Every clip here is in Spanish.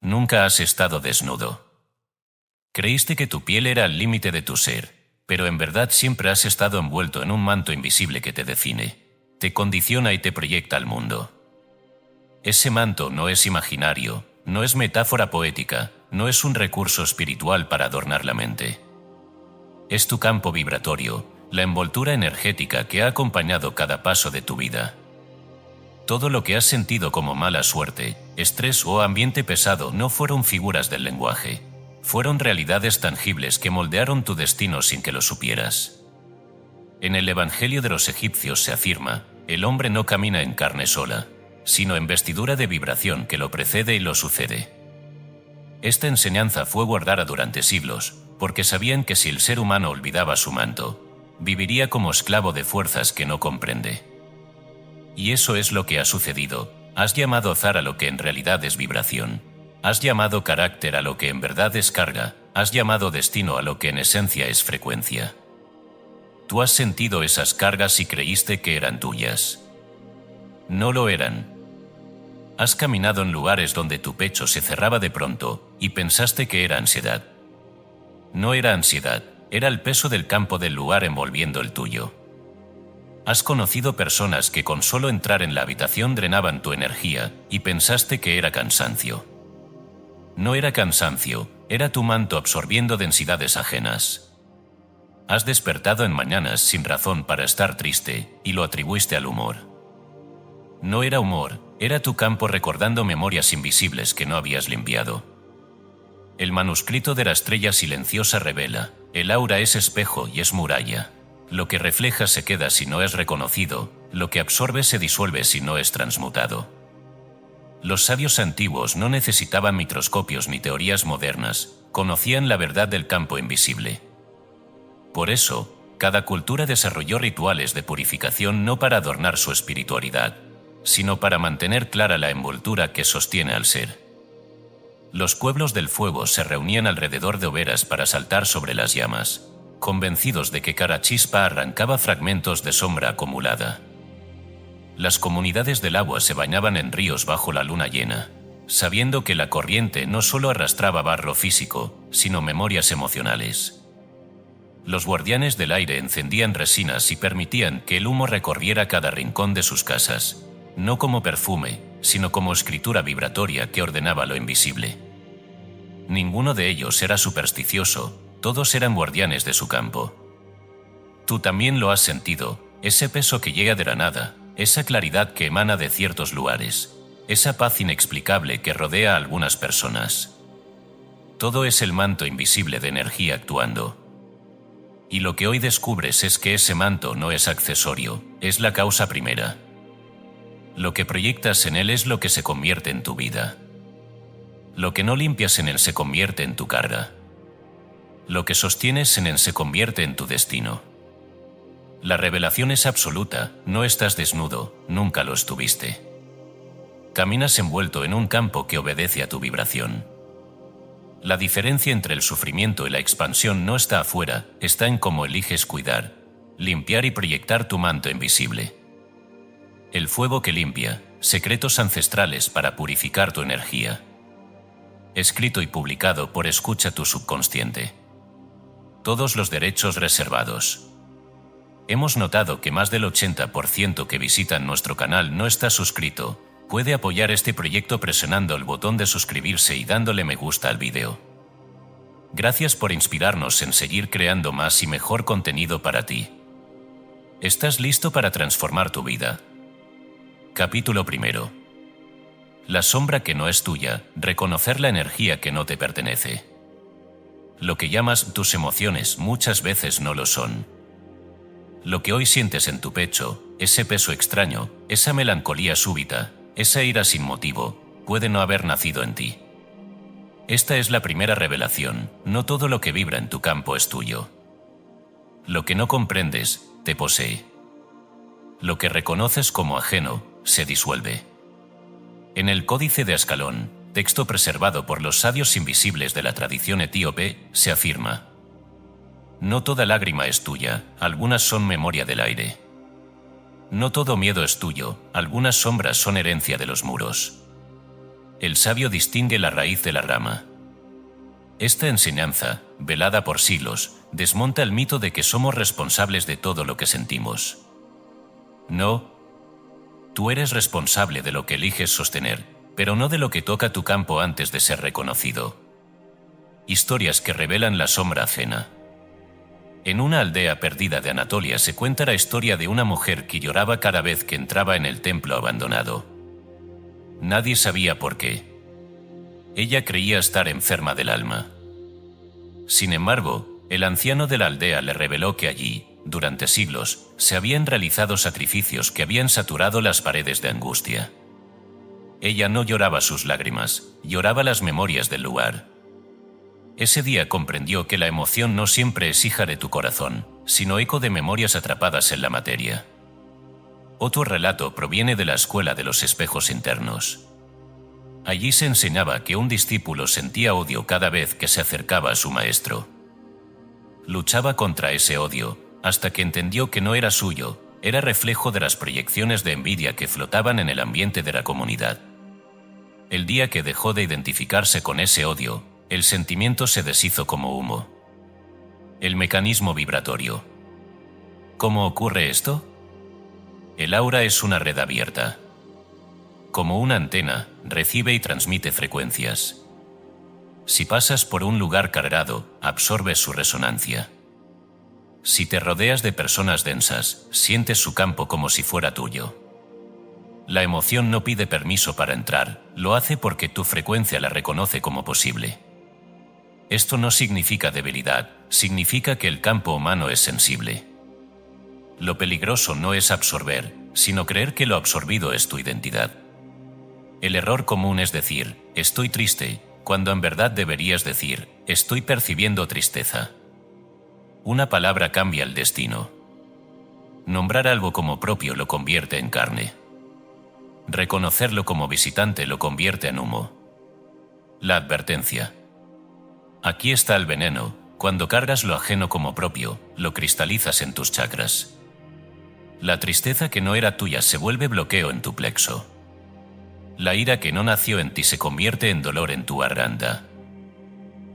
Nunca has estado desnudo. Creíste que tu piel era el límite de tu ser, pero en verdad siempre has estado envuelto en un manto invisible que te define, te condiciona y te proyecta al mundo. Ese manto no es imaginario, no es metáfora poética, no es un recurso espiritual para adornar la mente. Es tu campo vibratorio, la envoltura energética que ha acompañado cada paso de tu vida. Todo lo que has sentido como mala suerte, estrés o ambiente pesado no fueron figuras del lenguaje. Fueron realidades tangibles que moldearon tu destino sin que lo supieras. En el Evangelio de los egipcios se afirma, el hombre no camina en carne sola, sino en vestidura de vibración que lo precede y lo sucede. Esta enseñanza fue guardada durante siglos, porque sabían que si el ser humano olvidaba su manto, viviría como esclavo de fuerzas que no comprende. Y eso es lo que ha sucedido. Has llamado azar a lo que en realidad es vibración. Has llamado carácter a lo que en verdad es carga. Has llamado destino a lo que en esencia es frecuencia. Tú has sentido esas cargas y creíste que eran tuyas. No lo eran. Has caminado en lugares donde tu pecho se cerraba de pronto y pensaste que era ansiedad. No era ansiedad, era el peso del campo del lugar envolviendo el tuyo. Has conocido personas que con solo entrar en la habitación drenaban tu energía y pensaste que era cansancio. No era cansancio, era tu manto absorbiendo densidades ajenas. Has despertado en mañanas sin razón para estar triste y lo atribuiste al humor. No era humor, era tu campo recordando memorias invisibles que no habías limpiado. El manuscrito de la estrella silenciosa revela, el aura es espejo y es muralla. Lo que refleja se queda si no es reconocido, lo que absorbe se disuelve si no es transmutado. Los sabios antiguos no necesitaban microscopios ni teorías modernas, conocían la verdad del campo invisible. Por eso, cada cultura desarrolló rituales de purificación no para adornar su espiritualidad, sino para mantener clara la envoltura que sostiene al ser. Los pueblos del fuego se reunían alrededor de hogueras para saltar sobre las llamas, convencidos de que cada chispa arrancaba fragmentos de sombra acumulada. Las comunidades del agua se bañaban en ríos bajo la luna llena, sabiendo que la corriente no solo arrastraba barro físico, sino memorias emocionales. Los guardianes del aire encendían resinas y permitían que el humo recorriera cada rincón de sus casas, no como perfume, sino como escritura vibratoria que ordenaba lo invisible. Ninguno de ellos era supersticioso, todos eran guardianes de su campo. Tú también lo has sentido, ese peso que llega de la nada, esa claridad que emana de ciertos lugares, esa paz inexplicable que rodea a algunas personas. Todo es el manto invisible de energía actuando. Y lo que hoy descubres es que ese manto no es accesorio, es la causa primera. Lo que proyectas en él es lo que se convierte en tu vida. Lo que no limpias en él se convierte en tu carga. Lo que sostienes en él se convierte en tu destino. La revelación es absoluta, no estás desnudo, nunca lo estuviste. Caminas envuelto en un campo que obedece a tu vibración. La diferencia entre el sufrimiento y la expansión no está afuera, está en cómo eliges cuidar, limpiar y proyectar tu manto invisible. El fuego que limpia, secretos ancestrales para purificar tu energía. Escrito y publicado por Escucha tu subconsciente. Todos los derechos reservados. Hemos notado que más del 80% que visitan nuestro canal no está suscrito. Puede apoyar este proyecto presionando el botón de suscribirse y dándole me gusta al vídeo. Gracias por inspirarnos en seguir creando más y mejor contenido para ti. ¿Estás listo para transformar tu vida? Capítulo 1. La sombra que no es tuya, reconocer la energía que no te pertenece. Lo que llamas tus emociones muchas veces no lo son. Lo que hoy sientes en tu pecho, ese peso extraño, esa melancolía súbita, esa ira sin motivo, puede no haber nacido en ti. Esta es la primera revelación, no todo lo que vibra en tu campo es tuyo. Lo que no comprendes, te posee. Lo que reconoces como ajeno, se disuelve. En el Códice de Ascalón, texto preservado por los sabios invisibles de la tradición etíope, se afirma: no toda lágrima es tuya, algunas son memoria del aire. No todo miedo es tuyo, algunas sombras son herencia de los muros. el sabio distingue la raíz de la rama. Esta enseñanza, velada por siglos, desmonta el mito de que somos responsables de todo lo que sentimos. No, tú eres responsable de lo que eliges sostener, pero no de lo que toca tu campo antes de ser reconocido. Historias que revelan la sombra ajena. En una aldea perdida de Anatolia se cuenta la historia de una mujer que lloraba cada vez que entraba en el templo abandonado. Nadie sabía por qué. Ella creía estar enferma del alma. Sin embargo, el anciano de la aldea le reveló que allí, durante siglos, se habían realizado sacrificios que habían saturado las paredes de angustia. Ella no lloraba sus lágrimas, lloraba las memorias del lugar. Ese día comprendió que la emoción no siempre es hija de tu corazón, sino eco de memorias atrapadas en la materia. Otro relato proviene de la escuela de los espejos internos. Allí se enseñaba que un discípulo sentía odio cada vez que se acercaba a su maestro. Luchaba contra ese odio, hasta que entendió que no era suyo, era reflejo de las proyecciones de envidia que flotaban en el ambiente de la comunidad. El día que dejó de identificarse con ese odio, el sentimiento se deshizo como humo. El mecanismo vibratorio. ¿Cómo ocurre esto? El aura es una red abierta. Como una antena, recibe y transmite frecuencias. Si pasas por un lugar cargado, absorbes su resonancia. Si te rodeas de personas densas, sientes su campo como si fuera tuyo. La emoción no pide permiso para entrar, lo hace porque tu frecuencia la reconoce como posible. Esto no significa debilidad, significa que el campo humano es sensible. Lo peligroso no es absorber, sino creer que lo absorbido es tu identidad. El error común es decir, estoy triste, cuando en verdad deberías decir, estoy percibiendo tristeza. Una palabra cambia el destino. Nombrar algo como propio lo convierte en carne. Reconocerlo como visitante lo convierte en humo. La advertencia. Aquí está el veneno, cuando cargas lo ajeno como propio, lo cristalizas en tus chakras. La tristeza que no era tuya se vuelve bloqueo en tu plexo. La ira que no nació en ti se convierte en dolor en tu garganta.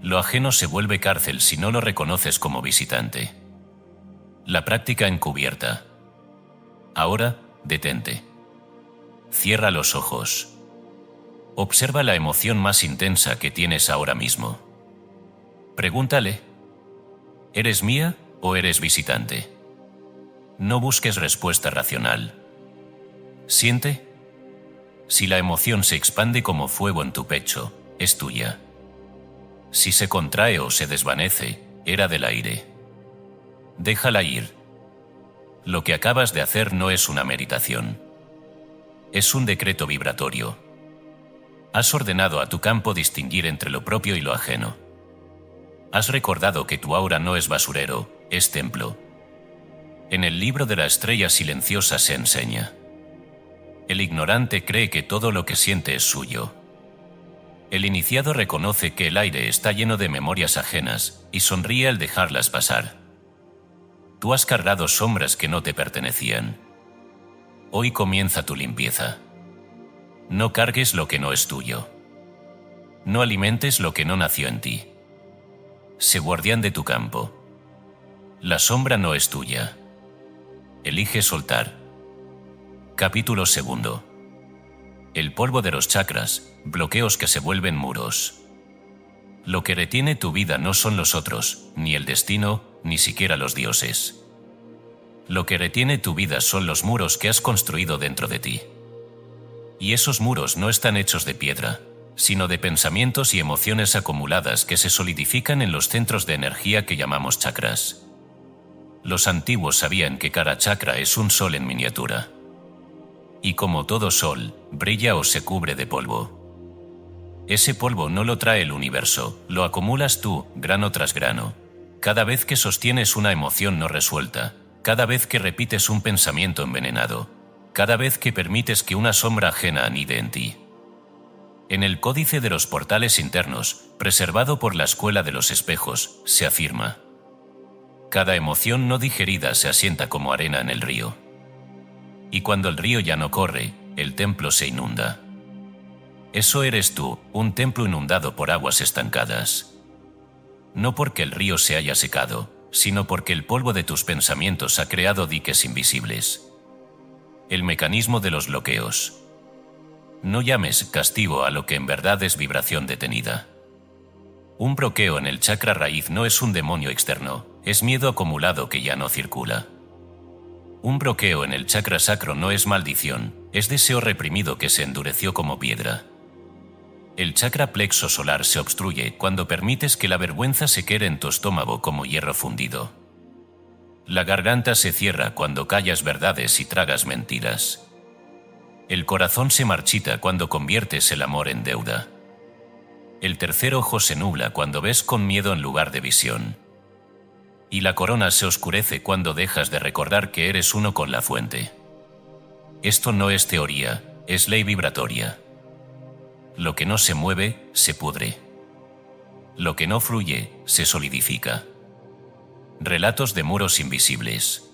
Lo ajeno se vuelve cárcel si no lo reconoces como visitante. La práctica encubierta. Ahora, detente. Cierra los ojos. Observa la emoción más intensa que tienes ahora mismo. Pregúntale, ¿eres mía o eres visitante? No busques respuesta racional. Siente. Si la emoción se expande como fuego en tu pecho, es tuya. Si se contrae o se desvanece, era del aire. Déjala ir. Lo que acabas de hacer no es una meditación. Es un decreto vibratorio. Has ordenado a tu campo distinguir entre lo propio y lo ajeno. Has recordado que tu aura no es basurero, es templo. En el libro de la estrella silenciosa se enseña. El ignorante cree que todo lo que siente es suyo. El iniciado reconoce que el aire está lleno de memorias ajenas y sonríe al dejarlas pasar. Tú has cargado sombras que no te pertenecían. Hoy comienza tu limpieza. No cargues lo que no es tuyo. No alimentes lo que no nació en ti. Sé guardián de tu campo. La sombra no es tuya. Elige soltar. Capítulo 2. El polvo de los chakras, bloqueos que se vuelven muros. Lo que retiene tu vida no son los otros, ni el destino, ni siquiera los dioses. Lo que retiene tu vida son los muros que has construido dentro de ti. Y esos muros no están hechos de piedra, sino de pensamientos y emociones acumuladas que se solidifican en los centros de energía que llamamos chakras. Los antiguos sabían que cada chakra es un sol en miniatura. Y como todo sol, brilla o se cubre de polvo. Ese polvo no lo trae el universo, lo acumulas tú, grano tras grano. Cada vez que sostienes una emoción no resuelta, cada vez que repites un pensamiento envenenado, cada vez que permites que una sombra ajena anide en ti. En el Códice de los Portales Internos, preservado por la Escuela de los Espejos, se afirma: cada emoción no digerida se asienta como arena en el río. Y cuando el río ya no corre, el templo se inunda. Eso eres tú, un templo inundado por aguas estancadas. No porque el río se haya secado, sino porque el polvo de tus pensamientos ha creado diques invisibles. El mecanismo de los bloqueos. No llames castigo a lo que en verdad es vibración detenida. Un bloqueo en el chakra raíz no es un demonio externo, es miedo acumulado que ya no circula. Un bloqueo en el chakra sacro no es maldición, es deseo reprimido que se endureció como piedra. El chakra plexo solar se obstruye cuando permites que la vergüenza se quede en tu estómago como hierro fundido. La garganta se cierra cuando callas verdades y tragas mentiras. El corazón se marchita cuando conviertes el amor en deuda. El tercer ojo se nubla cuando ves con miedo en lugar de visión. Y la corona se oscurece cuando dejas de recordar que eres uno con la fuente. Esto no es teoría, es ley vibratoria. Lo que no se mueve, se pudre. Lo que no fluye, se solidifica. Relatos de muros invisibles.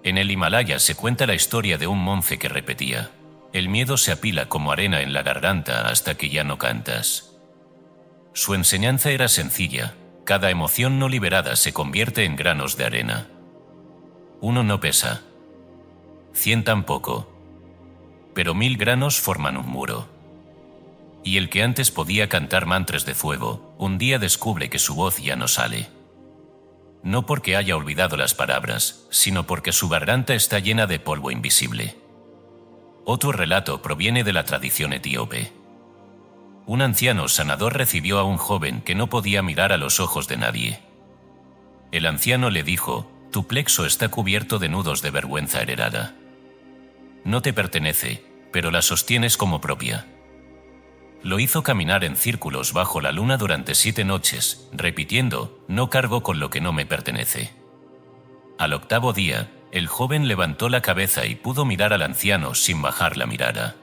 En el Himalaya se cuenta la historia de un monje que repetía: el miedo se apila como arena en la garganta hasta que ya no cantas. Su enseñanza era sencilla: cada emoción no liberada se convierte en granos de arena. 1 no pesa. 100 tampoco. Pero 1000 granos forman un muro. Y el que antes podía cantar mantras de fuego, un día descubre que su voz ya no sale. No porque haya olvidado las palabras, sino porque su garganta está llena de polvo invisible. Otro relato proviene de la tradición etíope. Un anciano sanador recibió a un joven que no podía mirar a los ojos de nadie. El anciano le dijo: tu plexo está cubierto de nudos de vergüenza heredada. No te pertenece, pero la sostienes como propia. Lo hizo caminar en círculos bajo la luna durante 7 noches, repitiendo: no cargo con lo que no me pertenece. Al 8º día, el joven levantó la cabeza y pudo mirar al anciano sin bajar la mirada.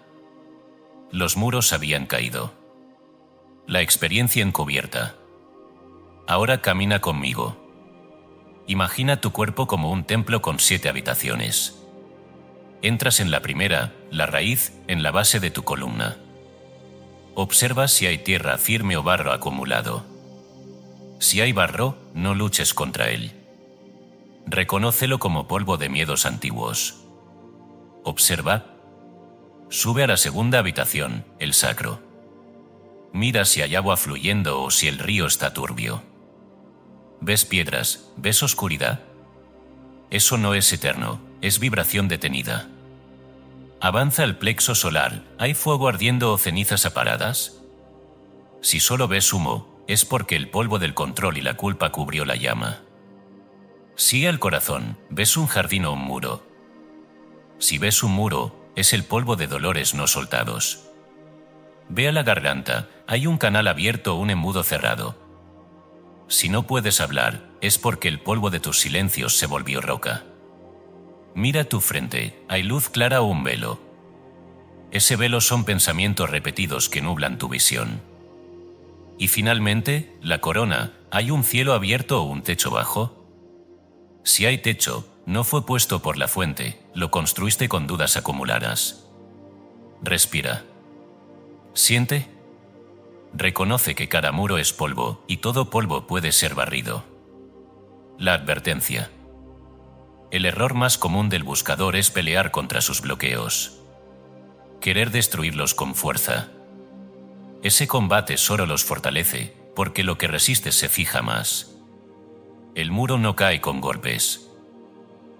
Los muros habían caído. La experiencia encubierta. Ahora camina conmigo. Imagina tu cuerpo como un templo con 7 habitaciones. Entras en la primera, la raíz, en la base de tu columna. Observa si hay tierra firme o barro acumulado. Si hay barro, no luches contra él. Reconócelo como polvo de miedos antiguos. Observa. Sube a la segunda habitación, el sacro. Mira si hay agua fluyendo o si el río está turbio. ¿Ves piedras? ¿Ves oscuridad? Eso no es eterno, es vibración detenida. Avanza el plexo solar, ¿hay fuego ardiendo o cenizas apagadas? Si solo ves humo, es porque el polvo del control y la culpa cubrió la llama. Sigue al corazón, ¿ves un jardín o un muro? Si ves un muro, es el polvo de dolores no soltados. Ve a la garganta, ¿hay un canal abierto o un embudo cerrado? Si no puedes hablar, es porque el polvo de tus silencios se volvió roca. Mira tu frente, ¿hay luz clara o un velo? Ese velo son pensamientos repetidos que nublan tu visión. Y finalmente, la corona, ¿hay un cielo abierto o un techo bajo? Si hay techo, no fue puesto por la fuente, lo construiste con dudas acumuladas. Respira. Siente. Reconoce que cada muro es polvo y todo polvo puede ser barrido. La advertencia. El error más común del buscador es pelear contra sus bloqueos. Querer destruirlos con fuerza. Ese combate solo los fortalece, porque lo que resistes se fija más. El muro no cae con golpes.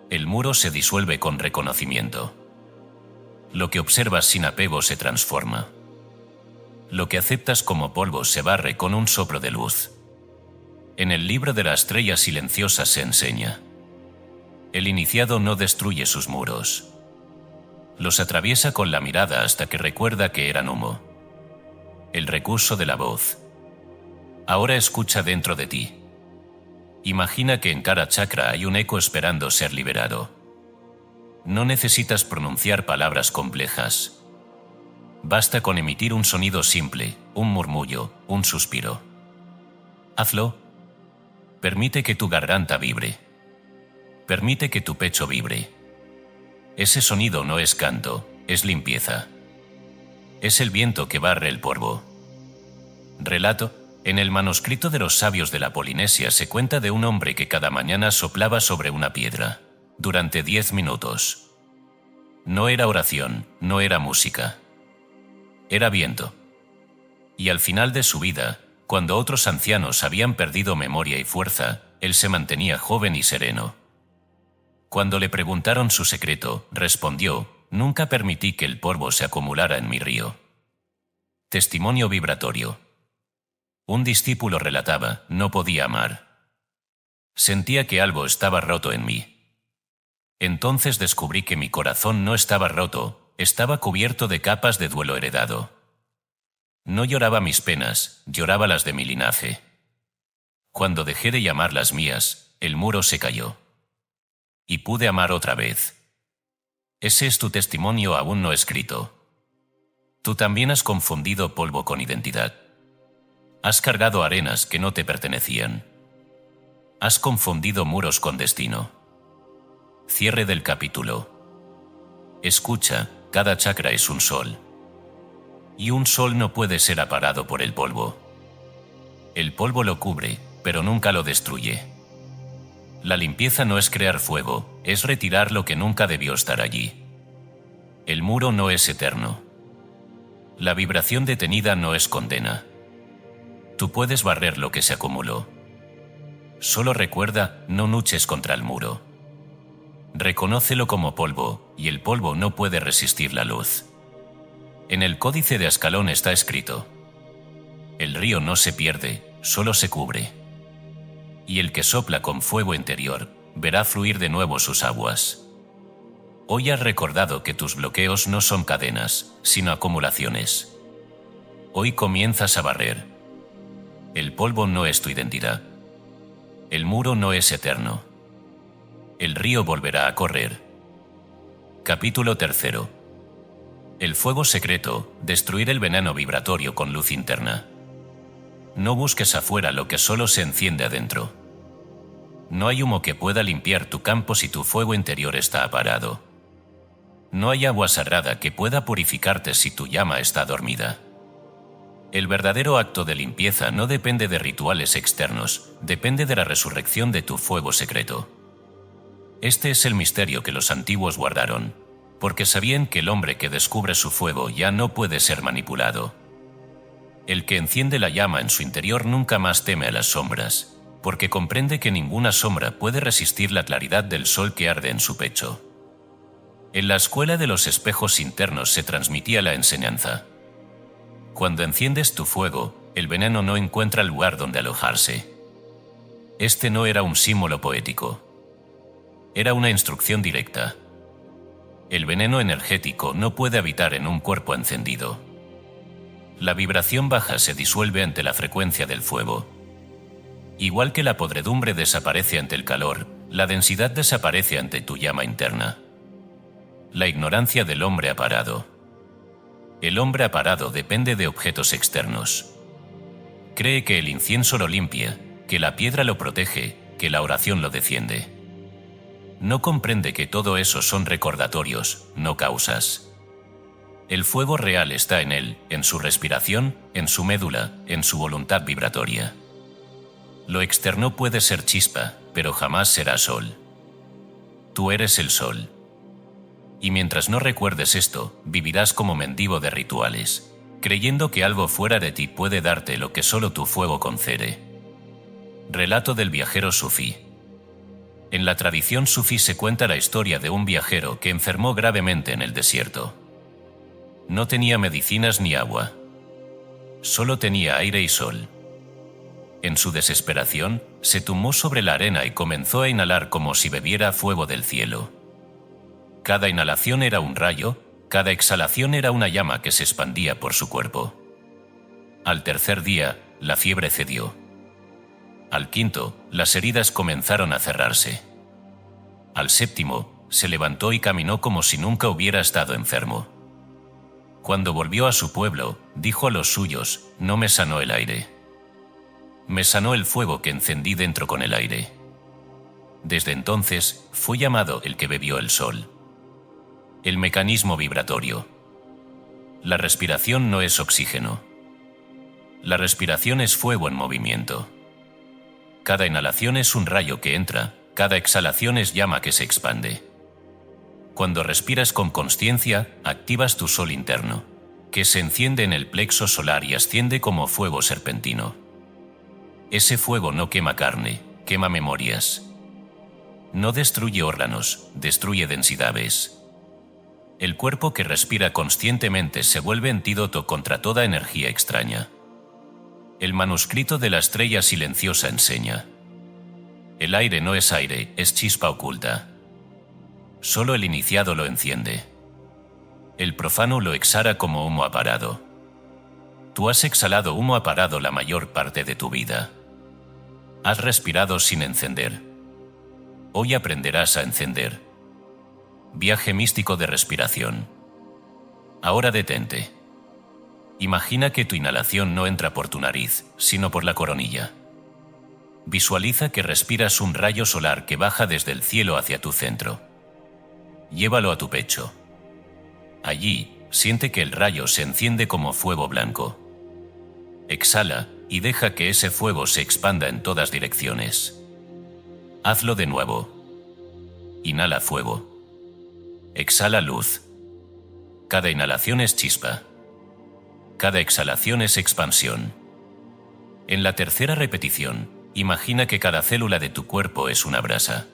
El muro se disuelve con reconocimiento. Lo que observas sin apego se transforma. Lo que aceptas como polvo se barre con un soplo de luz. En el libro de la estrella silenciosa se enseña: el iniciado no destruye sus muros. Los atraviesa con la mirada hasta que recuerda que eran humo. El recurso de la voz. Ahora escucha dentro de ti. Imagina que en cada chakra hay un eco esperando ser liberado. No necesitas pronunciar palabras complejas. Basta con emitir un sonido simple, un murmullo, un suspiro. Hazlo. Permite que tu garganta vibre. Permite que tu pecho vibre. Ese sonido no es canto, es limpieza. Es el viento que barre el polvo. Relato: en el manuscrito de los sabios de la Polinesia se cuenta de un hombre que cada mañana soplaba sobre una piedra, durante 10 minutos. No era oración, no era música. Era viento. Y al final de su vida, cuando otros ancianos habían perdido memoria y fuerza, él se mantenía joven y sereno. Cuando le preguntaron su secreto, respondió: nunca permití que el polvo se acumulara en mi río. Testimonio vibratorio. Un discípulo relataba: no podía amar. Sentía que algo estaba roto en mí. Entonces descubrí que mi corazón no estaba roto, estaba cubierto de capas de duelo heredado. No lloraba mis penas, lloraba las de mi linaje. Cuando dejé de llamar las mías, el muro se cayó. Y pude amar otra vez. Ese es tu testimonio aún no escrito. Tú también has confundido polvo con identidad. Has cargado arenas que no te pertenecían. Has confundido muros con destino. Cierre del capítulo. Escucha, cada chakra es un sol. Y un sol no puede ser aparado por el polvo. El polvo lo cubre, pero nunca lo destruye. La limpieza no es crear fuego, es retirar lo que nunca debió estar allí. El muro no es eterno. La vibración detenida no es condena. Tú puedes barrer lo que se acumuló. Solo recuerda, no luches contra el muro. Reconócelo como polvo, y el polvo no puede resistir la luz. En el Códice de Ascalón está escrito: el río no se pierde, solo se cubre. Y el que sopla con fuego interior, verá fluir de nuevo sus aguas. Hoy has recordado que tus bloqueos no son cadenas, sino acumulaciones. Hoy comienzas a barrer. El polvo no es tu identidad. El muro no es eterno. El río volverá a correr. Capítulo 3. El fuego secreto: destruir el veneno vibratorio con luz interna. No busques afuera lo que solo se enciende adentro. No hay humo que pueda limpiar tu campo si tu fuego interior está apagado. No hay agua sagrada que pueda purificarte si tu llama está dormida. El verdadero acto de limpieza no depende de rituales externos, depende de la resurrección de tu fuego secreto. Este es el misterio que los antiguos guardaron, porque sabían que el hombre que descubre su fuego ya no puede ser manipulado. El que enciende la llama en su interior nunca más teme a las sombras, porque comprende que ninguna sombra puede resistir la claridad del sol que arde en su pecho. En la escuela de los espejos internos se transmitía la enseñanza: cuando enciendes tu fuego, el veneno no encuentra lugar donde alojarse. Este no era un símbolo poético. Era una instrucción directa. El veneno energético no puede habitar en un cuerpo encendido. La vibración baja se disuelve ante la frecuencia del fuego. Igual que la podredumbre desaparece ante el calor, la densidad desaparece ante tu llama interna. La ignorancia del hombre aparado. El hombre aparado depende de objetos externos. Cree que el incienso lo limpia, que la piedra lo protege, que la oración lo defiende. No comprende que todo eso son recordatorios, no causas. El fuego real está en él, en su respiración, en su médula, en su voluntad vibratoria. Lo externo puede ser chispa, pero jamás será sol. Tú eres el sol. Y mientras no recuerdes esto, vivirás como mendigo de rituales, creyendo que algo fuera de ti puede darte lo que solo tu fuego concede. Relato del viajero sufí. En la tradición sufí se cuenta la historia de un viajero que enfermó gravemente en el desierto. No tenía medicinas ni agua. Solo tenía aire y sol. En su desesperación, se tumbó sobre la arena y comenzó a inhalar como si bebiera fuego del cielo. Cada inhalación era un rayo, cada exhalación era una llama que se expandía por su cuerpo. Al tercer día, la fiebre cedió. Al quinto, las heridas comenzaron a cerrarse. Al séptimo, se levantó y caminó como si nunca hubiera estado enfermo. Cuando volvió a su pueblo, dijo a los suyos: no me sanó el aire. Me sanó el fuego que encendí dentro con el aire. Desde entonces, fue llamado el que bebió el sol. El mecanismo vibratorio. La respiración no es oxígeno. La respiración es fuego en movimiento. Cada inhalación es un rayo que entra, cada exhalación es llama que se expande. Cuando respiras con consciencia, activas tu sol interno, que se enciende en el plexo solar y asciende como fuego serpentino. Ese fuego no quema carne, quema memorias. No destruye órganos, destruye densidades. El cuerpo que respira conscientemente se vuelve antídoto contra toda energía extraña. El manuscrito de la estrella silenciosa enseña: el aire no es aire, es chispa oculta. Solo el iniciado lo enciende. El profano lo exhala como humo apagado. Tú has exhalado humo apagado la mayor parte de tu vida. Has respirado sin encender. Hoy aprenderás a encender. Viaje místico de respiración. Ahora detente. Imagina que tu inhalación no entra por tu nariz, sino por la coronilla. Visualiza que respiras un rayo solar que baja desde el cielo hacia tu centro. Llévalo a tu pecho. Allí, siente que el rayo se enciende como fuego blanco. Exhala y deja que ese fuego se expanda en todas direcciones. Hazlo de nuevo. Inhala fuego. Exhala luz. Cada inhalación es chispa. Cada exhalación es expansión. En la tercera repetición, imagina que cada célula de tu cuerpo es una brasa.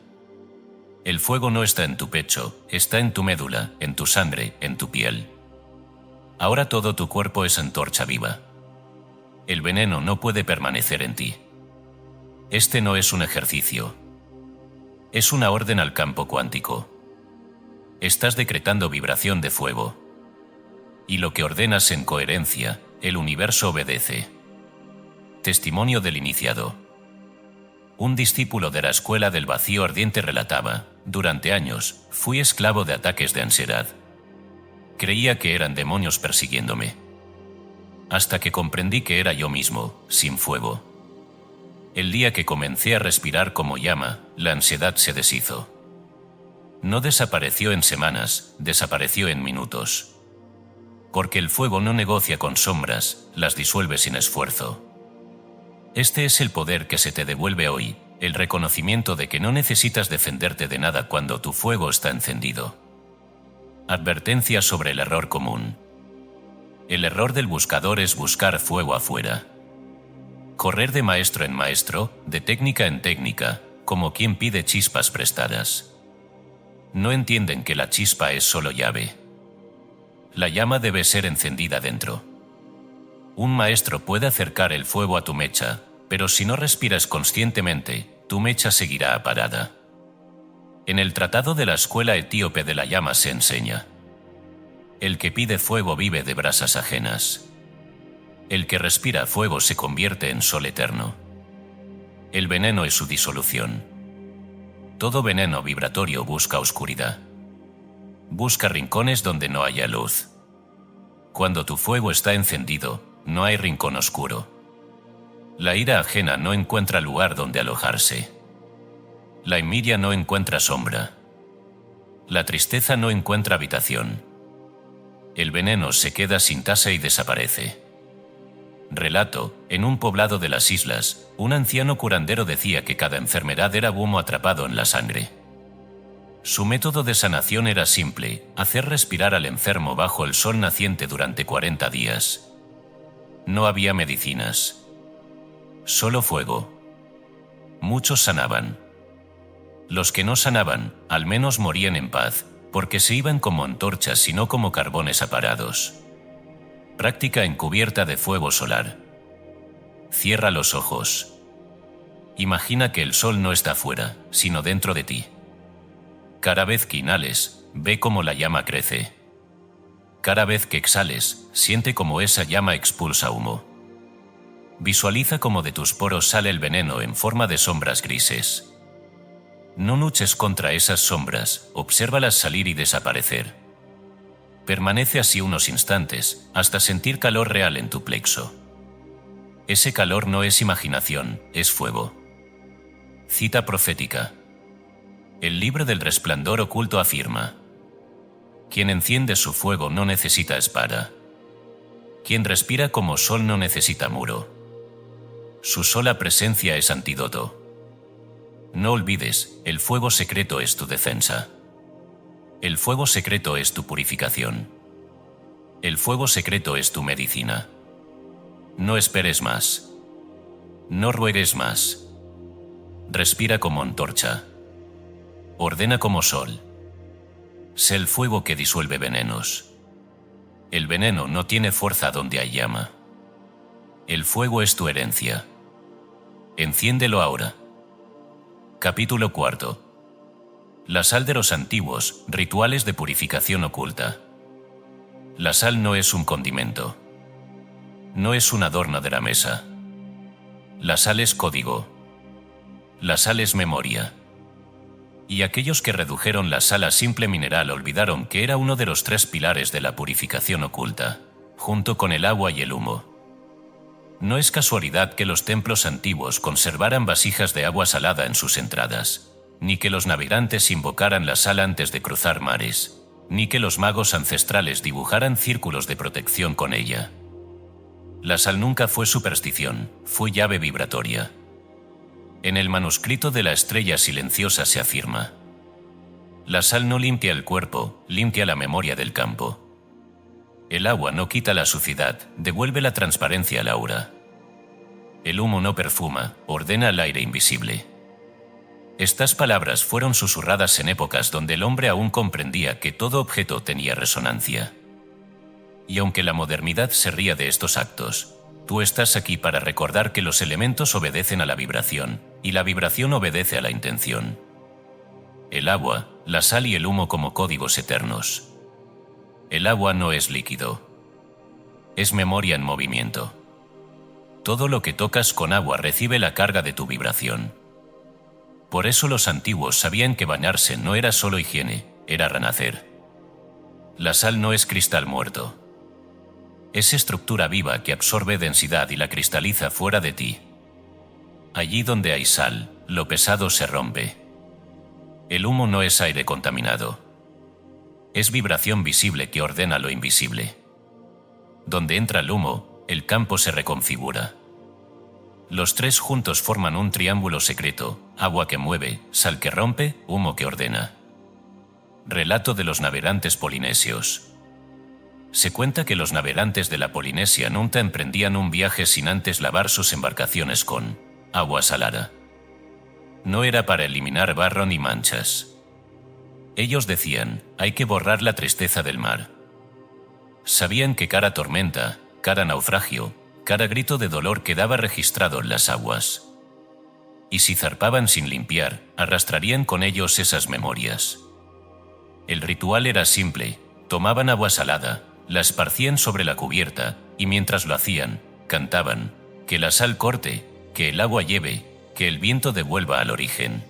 El fuego no está en tu pecho, está en tu médula, en tu sangre, en tu piel. Ahora todo tu cuerpo es antorcha viva. El veneno no puede permanecer en ti. Este no es un ejercicio. Es una orden al campo cuántico. Estás decretando vibración de fuego. Y lo que ordenas en coherencia, el universo obedece. Testimonio del iniciado. Un discípulo de la escuela del vacío ardiente relataba: durante años, fui esclavo de ataques de ansiedad. Creía que eran demonios persiguiéndome. Hasta que comprendí que era yo mismo, sin fuego. El día que comencé a respirar como llama, la ansiedad se deshizo. No desapareció en semanas, desapareció en minutos. Porque el fuego no negocia con sombras, las disuelve sin esfuerzo. Este es el poder que se te devuelve hoy, el reconocimiento de que no necesitas defenderte de nada cuando tu fuego está encendido. Advertencia sobre el error común. El error del buscador es buscar fuego afuera. Correr de maestro en maestro, de técnica en técnica, como quien pide chispas prestadas. No entienden que la chispa es solo llave. La llama debe ser encendida dentro. Un maestro puede acercar el fuego a tu mecha, pero si no respiras conscientemente, tu mecha seguirá apagada. En el tratado de la escuela etíope de la llama se enseña: el que pide fuego vive de brasas ajenas. El que respira fuego se convierte en sol eterno. El veneno es su disolución. Todo veneno vibratorio busca oscuridad. Busca rincones donde no haya luz. Cuando tu fuego está encendido, no hay rincón oscuro. La ira ajena no encuentra lugar donde alojarse. La envidia no encuentra sombra. La tristeza no encuentra habitación. El veneno se queda sin tasa y desaparece. Relato: en un poblado de las islas, un anciano curandero decía que cada enfermedad era humo atrapado en la sangre. Su método de sanación era simple: hacer respirar al enfermo bajo el sol naciente durante 40 días. No había medicinas. Solo fuego. Muchos sanaban. Los que no sanaban, al menos morían en paz, porque se iban como antorchas y no como carbones apagados. Práctica encubierta de fuego solar. Cierra los ojos. Imagina que el sol no está fuera, sino dentro de ti. Cada vez que inhales, ve cómo la llama crece. Cada vez que exhales, siente cómo esa llama expulsa humo. Visualiza cómo de tus poros sale el veneno en forma de sombras grises. No luches contra esas sombras, obsérvalas salir y desaparecer. Permanece así unos instantes, hasta sentir calor real en tu plexo. Ese calor no es imaginación, es fuego. Cita profética. El libro del resplandor oculto afirma: quien enciende su fuego no necesita espada. Quien respira como sol no necesita muro. Su sola presencia es antídoto. No olvides, el fuego secreto es tu defensa. El fuego secreto es tu purificación. El fuego secreto es tu medicina. No esperes más. No ruegues más. Respira como antorcha. Ordena como sol. Sé el fuego que disuelve venenos. El veneno no tiene fuerza donde hay llama. El fuego es tu herencia. Enciéndelo ahora. Capítulo 4. La sal de los antiguos, rituales de purificación oculta. La sal no es un condimento. No es un adorno de la mesa. La sal es código. La sal es memoria. Y aquellos que redujeron la sal a simple mineral olvidaron que era uno de los 3 pilares de la purificación oculta, junto con el agua y el humo. No es casualidad que los templos antiguos conservaran vasijas de agua salada en sus entradas, ni que los navegantes invocaran la sal antes de cruzar mares, ni que los magos ancestrales dibujaran círculos de protección con ella. La sal nunca fue superstición, fue llave vibratoria. En el manuscrito de la estrella silenciosa se afirma: la sal no limpia el cuerpo, limpia la memoria del campo. El agua no quita la suciedad, devuelve la transparencia al aura. El humo no perfuma, ordena el aire invisible. Estas palabras fueron susurradas en épocas donde el hombre aún comprendía que todo objeto tenía resonancia. Y aunque la modernidad se ría de estos actos, tú estás aquí para recordar que los elementos obedecen a la vibración, y la vibración obedece a la intención. El agua, la sal y el humo como códigos eternos. El agua no es líquido. Es memoria en movimiento. Todo lo que tocas con agua recibe la carga de tu vibración. Por eso los antiguos sabían que bañarse no era solo higiene, era renacer. La sal no es cristal muerto. Es estructura viva que absorbe densidad y la cristaliza fuera de ti. Allí donde hay sal, lo pesado se rompe. El humo no es aire contaminado. Es vibración visible que ordena lo invisible. Donde entra el humo, el campo se reconfigura. Los 3 juntos forman un triángulo secreto: agua que mueve, sal que rompe, humo que ordena. Relato de los navegantes polinesios. Se cuenta que los navegantes de la Polinesia nunca emprendían un viaje sin antes lavar sus embarcaciones con agua salada. No era para eliminar barro ni manchas. Ellos decían: hay que borrar la tristeza del mar. Sabían que cada tormenta, cada naufragio, cada grito de dolor quedaba registrado en las aguas. Y si zarpaban sin limpiar, arrastrarían con ellos esas memorias. El ritual era simple: tomaban agua salada, la esparcían sobre la cubierta, y mientras lo hacían, cantaban: que la sal corte, que el agua lleve, que el viento devuelva al origen.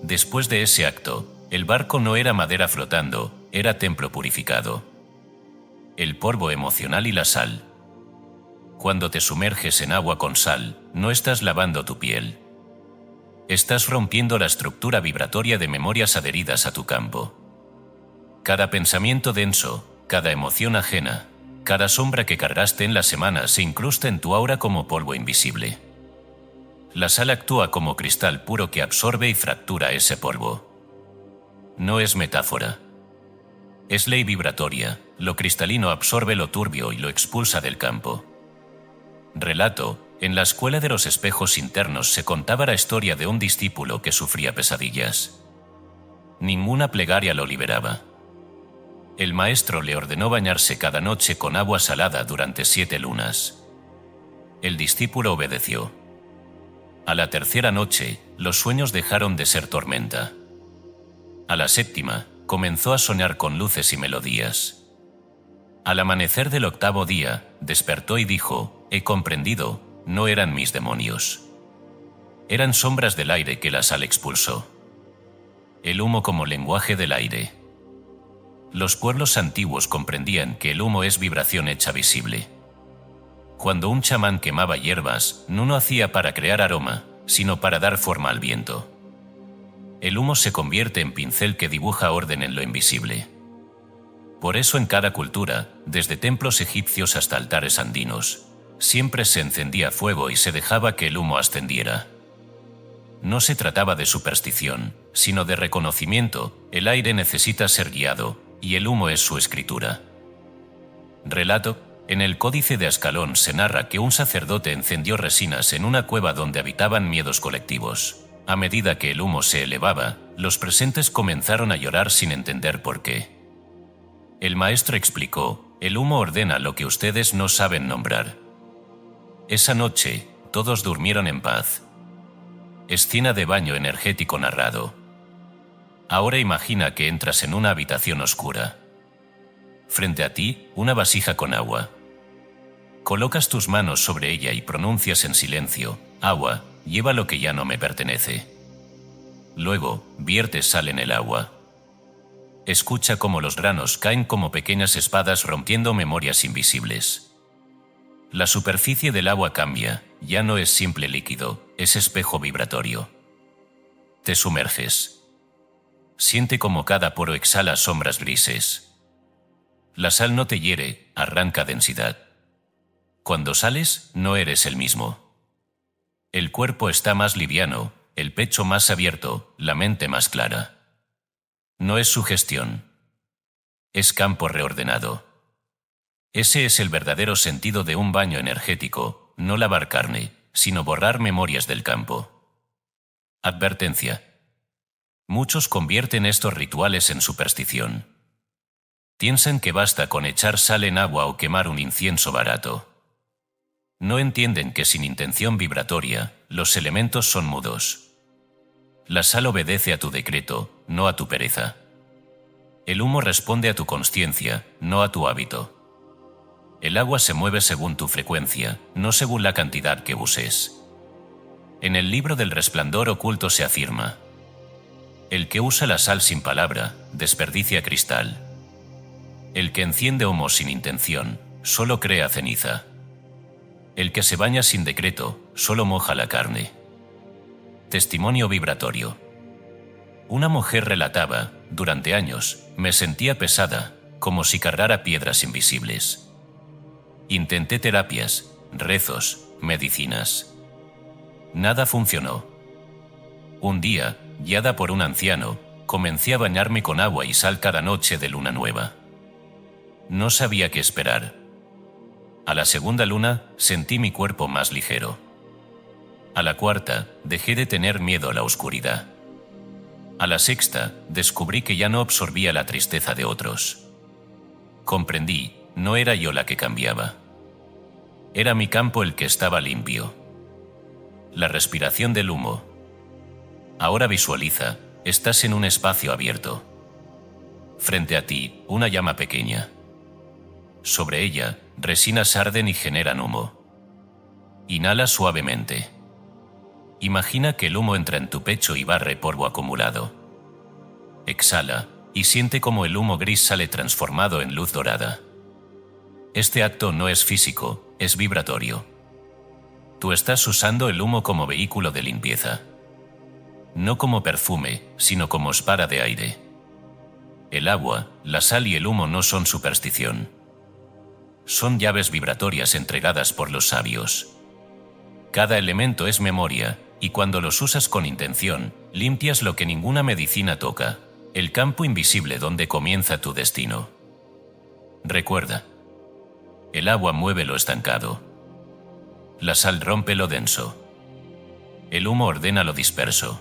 Después de ese acto, el barco no era madera flotando, era templo purificado. El polvo emocional y la sal. Cuando te sumerges en agua con sal, no estás lavando tu piel. Estás rompiendo la estructura vibratoria de memorias adheridas a tu campo. Cada pensamiento denso, cada emoción ajena, cada sombra que cargaste en la semana se incrusta en tu aura como polvo invisible. La sal actúa como cristal puro que absorbe y fractura ese polvo. No es metáfora. Es ley vibratoria: lo cristalino absorbe lo turbio y lo expulsa del campo. Relato: en la escuela de los espejos internos se contaba la historia de un discípulo que sufría pesadillas. Ninguna plegaria lo liberaba. El maestro le ordenó bañarse cada noche con agua salada durante 7 lunas. El discípulo obedeció. A la 3ª noche, los sueños dejaron de ser tormenta. A la 7ª, comenzó a soñar con luces y melodías. Al amanecer del 8º día, despertó y dijo: he comprendido, no eran mis demonios. Eran sombras del aire que la sal expulsó. El humo como lenguaje del aire. Los pueblos antiguos comprendían que el humo es vibración hecha visible. Cuando un chamán quemaba hierbas, no lo hacía para crear aroma, sino para dar forma al viento. El humo se convierte en pincel que dibuja orden en lo invisible. Por eso en cada cultura, desde templos egipcios hasta altares andinos, siempre se encendía fuego y se dejaba que el humo ascendiera. No se trataba de superstición, sino de reconocimiento. El aire necesita ser guiado, y el humo es su escritura. Relato: en el Códice de Ascalón se narra que un sacerdote encendió resinas en una cueva donde habitaban miedos colectivos. A medida que el humo se elevaba, los presentes comenzaron a llorar sin entender por qué. El maestro explicó: el humo ordena lo que ustedes no saben nombrar. Esa noche, todos durmieron en paz. Escena de baño energético narrado. Ahora imagina que entras en una habitación oscura. Frente a ti, una vasija con agua. Colocas tus manos sobre ella y pronuncias en silencio: agua, lleva lo que ya no me pertenece. Luego, viertes sal en el agua. Escucha cómo los granos caen como pequeñas espadas rompiendo memorias invisibles. La superficie del agua cambia, ya no es simple líquido, es espejo vibratorio. Te sumerges. Siente cómo cada poro exhala sombras grises. La sal no te hiere, arranca densidad. Cuando sales, no eres el mismo. El cuerpo está más liviano, el pecho más abierto, la mente más clara. No es sugestión. Es campo reordenado. Ese es el verdadero sentido de un baño energético, no lavar carne, sino borrar memorias del campo. Advertencia. Muchos convierten estos rituales en superstición. Piensan que basta con echar sal en agua o quemar un incienso barato. No entienden que sin intención vibratoria, los elementos son mudos. La sal obedece a tu decreto, no a tu pereza. El humo responde a tu consciencia, no a tu hábito. El agua se mueve según tu frecuencia, no según la cantidad que uses. En el libro del Resplandor Oculto se afirma: el que usa la sal sin palabra, desperdicia cristal. El que enciende humo sin intención, solo crea ceniza. El que se baña sin decreto, solo moja la carne. Testimonio vibratorio. Una mujer relataba: durante años, me sentía pesada, como si cargara piedras invisibles. Intenté terapias, rezos, medicinas. Nada funcionó. Un día, guiada por un anciano, comencé a bañarme con agua y sal cada noche de luna nueva. No sabía qué esperar. A la segunda luna, sentí mi cuerpo más ligero. A la cuarta, dejé de tener miedo a la oscuridad. A la sexta, descubrí que ya no absorbía la tristeza de otros. Comprendí: no era yo la que cambiaba. Era mi campo el que estaba limpio. La respiración del humo. Ahora visualiza: estás en un espacio abierto. Frente a ti, una llama pequeña. Sobre ella, resinas arden y generan humo. Inhala suavemente. Imagina que el humo entra en tu pecho y barre polvo acumulado. Exhala, y siente cómo el humo gris sale transformado en luz dorada. Este acto no es físico, es vibratorio. Tú estás usando el humo como vehículo de limpieza. No como perfume, sino como espada de aire. El agua, la sal y el humo no son superstición. Son llaves vibratorias entregadas por los sabios. Cada elemento es memoria, y cuando los usas con intención, limpias lo que ninguna medicina toca, el campo invisible donde comienza tu destino. Recuerda: el agua mueve lo estancado. La sal rompe lo denso. El humo ordena lo disperso.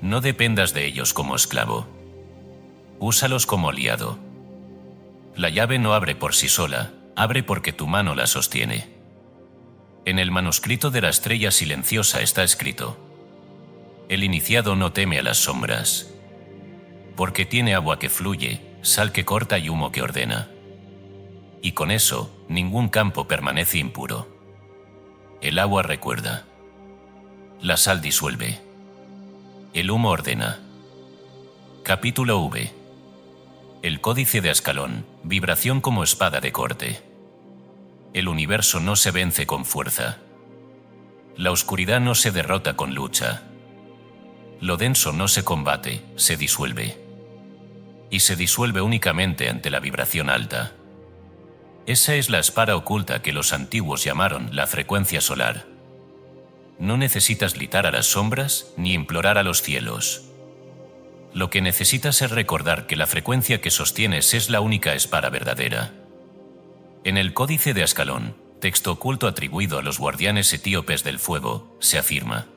No dependas de ellos como esclavo. Úsalos como aliado. La llave no abre por sí sola, abre porque tu mano la sostiene. En el manuscrito de la estrella silenciosa está escrito: el iniciado no teme a las sombras, porque tiene agua que fluye, sal que corta y humo que ordena. Y con eso, ningún campo permanece impuro. El agua recuerda. La sal disuelve. El humo ordena. Capítulo V. El Códice de Ascalón, vibración como espada de corte. El universo no se vence con fuerza. La oscuridad no se derrota con lucha. Lo denso no se combate, se disuelve. y se disuelve únicamente ante la vibración alta. Esa es la esfera oculta que los antiguos llamaron la frecuencia solar. No necesitas gritar a las sombras ni implorar a los cielos. Lo que necesitas es recordar que la frecuencia que sostienes es la única esfera verdadera. En el Códice de Ascalón, texto oculto atribuido a los guardianes etíopes del fuego, se afirma: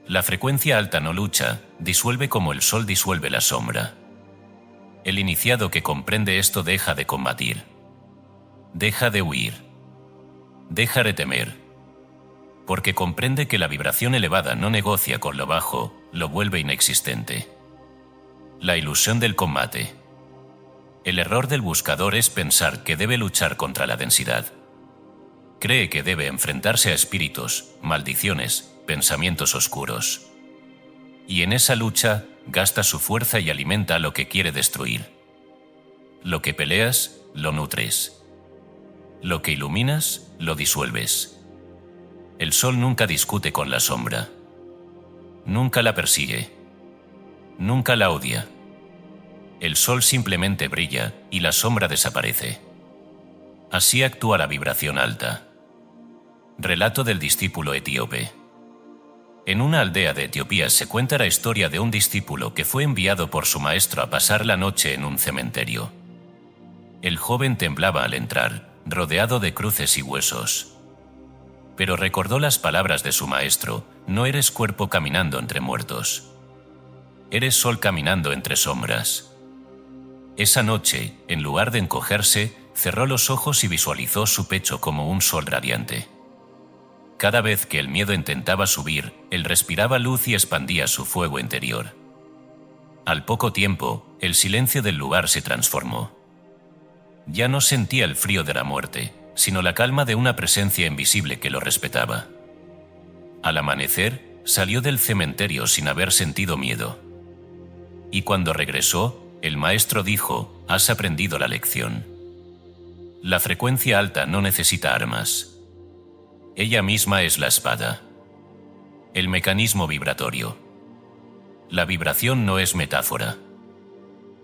la frecuencia alta no lucha, disuelve como el sol disuelve la sombra. El iniciado que comprende esto deja de combatir. Deja de huir. Deja de temer. Porque comprende que la vibración elevada no negocia con lo bajo, lo vuelve inexistente. La ilusión del combate. El error del buscador es pensar que debe luchar contra la densidad. Cree que debe enfrentarse a espíritus, maldiciones, pensamientos oscuros. Y en esa lucha, gasta su fuerza y alimenta lo que quiere destruir. Lo que peleas, lo nutres. Lo que iluminas, lo disuelves. El sol nunca discute con la sombra. Nunca la persigue. Nunca la odia. El sol simplemente brilla y la sombra desaparece. Así actúa la vibración alta. Relato del discípulo etíope. En una aldea de Etiopía se cuenta la historia de un discípulo que fue enviado por su maestro a pasar la noche en un cementerio. El joven temblaba al entrar, rodeado de cruces y huesos. Pero recordó las palabras de su maestro: no eres cuerpo caminando entre muertos. Eres sol caminando entre sombras. Esa noche, en lugar de encogerse, cerró los ojos y visualizó su pecho como un sol radiante. Cada vez que el miedo intentaba subir, él respiraba luz y expandía su fuego interior. Al poco tiempo, el silencio del lugar se transformó. Ya no sentía el frío de la muerte, sino la calma de una presencia invisible que lo respetaba. Al amanecer, salió del cementerio sin haber sentido miedo. Y cuando regresó, el maestro dijo: has aprendido la lección. La frecuencia alta no necesita armas. Ella misma es la espada. El mecanismo vibratorio. La vibración no es metáfora.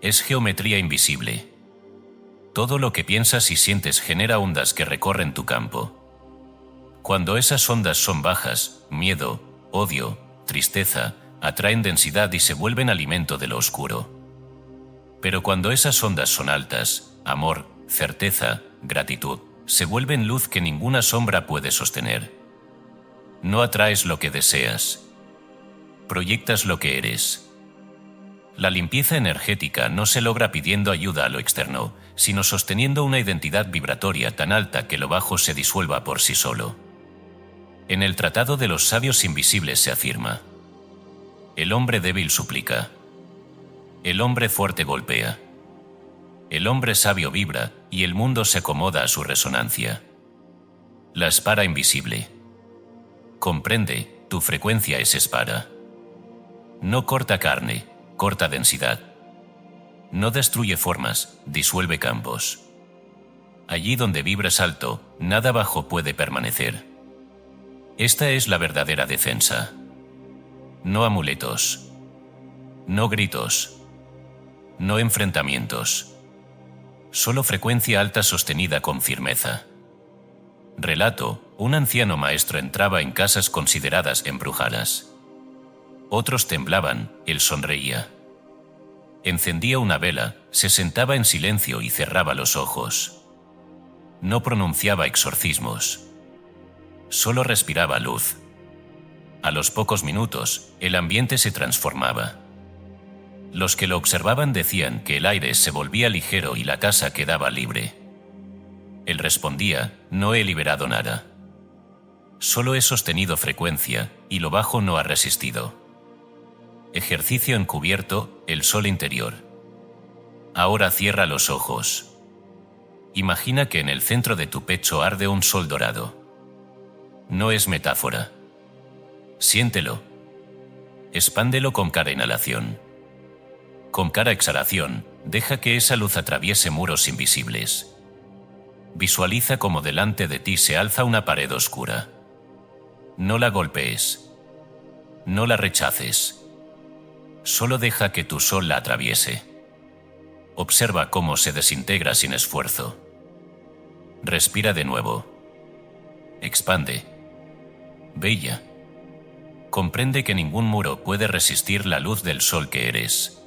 Es geometría invisible. Todo lo que piensas y sientes genera ondas que recorren tu campo. Cuando esas ondas son bajas, miedo, odio, tristeza, atraen densidad y se vuelven alimento de lo oscuro. Pero cuando esas ondas son altas, amor, certeza, gratitud, se vuelven luz que ninguna sombra puede sostener. No atraes lo que deseas. Proyectas lo que eres. La limpieza energética no se logra pidiendo ayuda a lo externo, sino sosteniendo una identidad vibratoria tan alta que lo bajo se disuelva por sí solo. En el Tratado de los Sabios Invisibles se afirma: el hombre débil suplica. El hombre fuerte golpea. El hombre sabio vibra y el mundo se acomoda a su resonancia. La esfera invisible. Comprende, tu frecuencia es esfera. No corta carne, corta densidad. No destruye formas, disuelve campos. Allí donde vibras alto, nada bajo puede permanecer. Esta es la verdadera defensa. No amuletos. No gritos. No enfrentamientos. Solo frecuencia alta sostenida con firmeza. Relato: un anciano maestro entraba en casas consideradas embrujadas. Otros temblaban, él sonreía. Encendía una vela, se sentaba en silencio y cerraba los ojos. No pronunciaba exorcismos. Solo respiraba luz. A los pocos minutos, el ambiente se transformaba. Los que lo observaban decían que el aire se volvía ligero y la casa quedaba libre. Él respondía: no he liberado nada. Solo he sostenido frecuencia, y lo bajo no ha resistido. Ejercicio encubierto, el sol interior. Ahora cierra los ojos. Imagina que en el centro de tu pecho arde un sol dorado. No es metáfora. Siéntelo. Expándelo con cada inhalación. Con cada exhalación, deja que esa luz atraviese muros invisibles. Visualiza como delante de ti se alza una pared oscura. No la golpees. No la rechaces. Solo deja que tu sol la atraviese. Observa cómo se desintegra sin esfuerzo. Respira de nuevo. Expande. Brilla. Comprende que ningún muro puede resistir la luz del sol que eres.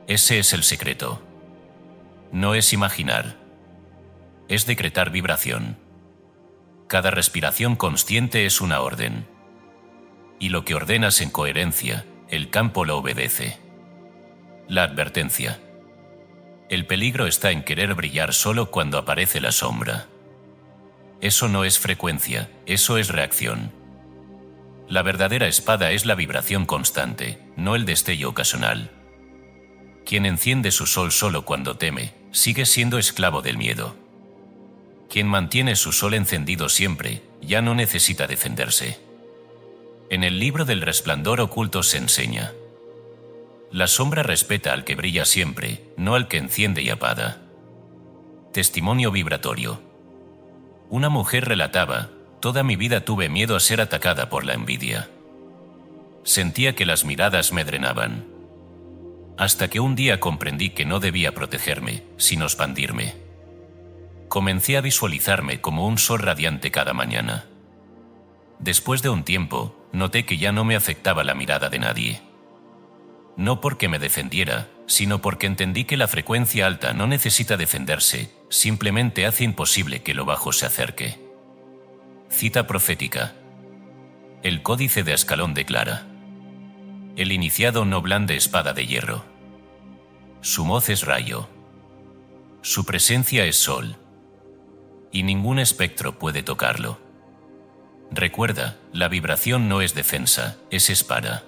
Ese es el secreto. No es imaginar. Es decretar vibración. Cada respiración consciente es una orden. Y lo que ordenas en coherencia, el campo lo obedece. La advertencia. El peligro está en querer brillar solo cuando aparece la sombra. Eso no es frecuencia, eso es reacción. La verdadera espada es la vibración constante, no el destello ocasional. Quien enciende su sol solo cuando teme, sigue siendo esclavo del miedo. Quien mantiene su sol encendido siempre, ya no necesita defenderse. En el libro del resplandor oculto se enseña: la sombra respeta al que brilla siempre, no al que enciende y apaga. Testimonio vibratorio. Una mujer relataba: toda mi vida tuve miedo a ser atacada por la envidia. Sentía que las miradas me drenaban. Hasta que un día comprendí que no debía protegerme, sino expandirme. Comencé a visualizarme como un sol radiante cada mañana. Después de un tiempo, noté que ya no me afectaba la mirada de nadie. No porque me defendiera, sino porque entendí que la frecuencia alta no necesita defenderse, simplemente hace imposible que lo bajo se acerque. Cita profética. El Códice de Ascalón declara: el iniciado no blande espada de hierro. Su voz es rayo. Su presencia es sol. Y ningún espectro puede tocarlo. Recuerda, la vibración no es defensa, es espada.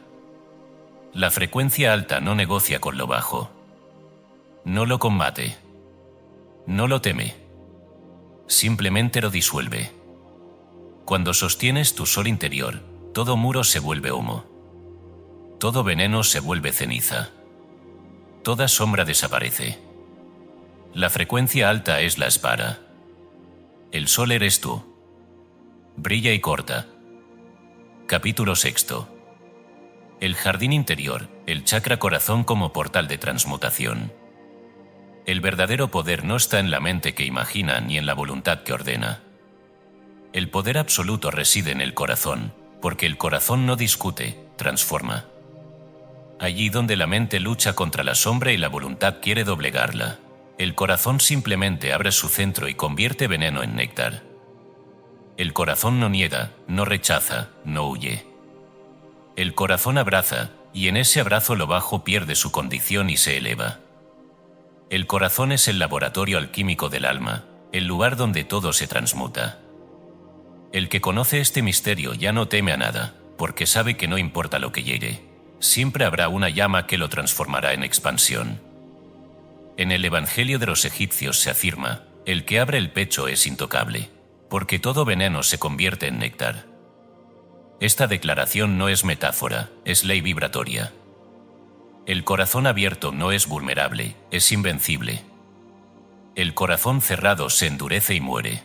La frecuencia alta no negocia con lo bajo. No lo combate. No lo teme. Simplemente lo disuelve. Cuando sostienes tu sol interior, todo muro se vuelve humo. Todo veneno se vuelve ceniza. Toda sombra desaparece. La frecuencia alta es la espada. El sol eres tú. Brilla y corta. Capítulo 6. El jardín interior, el chakra corazón como portal de transmutación. El verdadero poder no está en la mente que imagina ni en la voluntad que ordena. El poder absoluto reside en el corazón, porque el corazón no discute, transforma. Allí donde la mente lucha contra la sombra y la voluntad quiere doblegarla, el corazón simplemente abre su centro y convierte veneno en néctar. El corazón no niega, no rechaza, no huye. El corazón abraza, y en ese abrazo lo bajo pierde su condición y se eleva. El corazón es el laboratorio alquímico del alma, el lugar donde todo se transmuta. El que conoce este misterio ya no teme a nada, porque sabe que no importa lo que llegue, siempre habrá una llama que lo transformará en expansión. En el Evangelio de los egipcios se afirma: el que abre el pecho es intocable, porque todo veneno se convierte en néctar. Esta declaración no es metáfora, es ley vibratoria. El corazón abierto no es vulnerable, es invencible. El corazón cerrado se endurece y muere.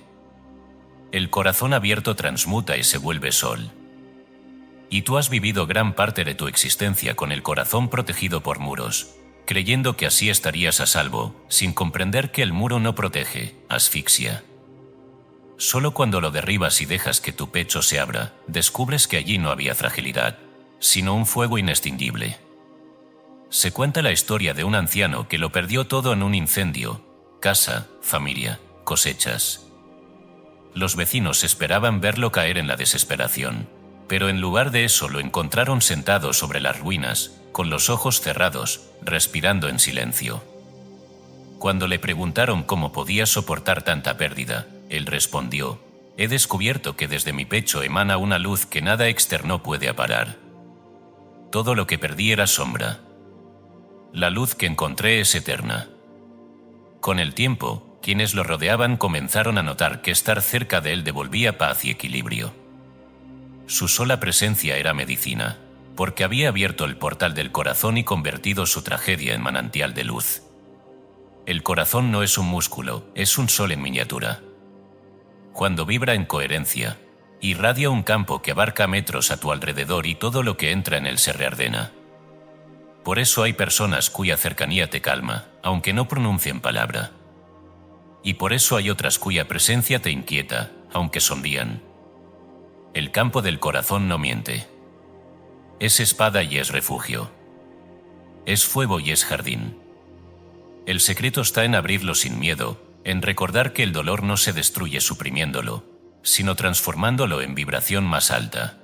El corazón abierto transmuta y se vuelve sol. Y tú has vivido gran parte de tu existencia con el corazón protegido por muros, creyendo que así estarías a salvo, sin comprender que el muro no protege, asfixia. Solo cuando lo derribas y dejas que tu pecho se abra, descubres que allí no había fragilidad, sino un fuego inextinguible. Se cuenta la historia de un anciano que lo perdió todo en un incendio: casa, familia, cosechas. Los vecinos esperaban verlo caer en la desesperación, pero en lugar de eso lo encontraron sentado sobre las ruinas, con los ojos cerrados, respirando en silencio. Cuando le preguntaron cómo podía soportar tanta pérdida, él respondió: he descubierto que desde mi pecho emana una luz que nada externo puede aparar. Todo lo que perdí era sombra. La luz que encontré es eterna. Con el tiempo, quienes lo rodeaban comenzaron a notar que estar cerca de él devolvía paz y equilibrio. Su sola presencia era medicina, porque había abierto el portal del corazón y convertido su tragedia en manantial de luz. El corazón no es un músculo, es un sol en miniatura. Cuando vibra en coherencia, irradia un campo que abarca metros a tu alrededor y todo lo que entra en él se reordena. Por eso hay personas cuya cercanía te calma, aunque no pronuncien palabra. Y por eso hay otras cuya presencia te inquieta, aunque sonrían. El campo del corazón no miente. Es espada y es refugio. Es fuego y es jardín. El secreto está en abrirlo sin miedo, en recordar que el dolor no se destruye suprimiéndolo, sino transformándolo en vibración más alta.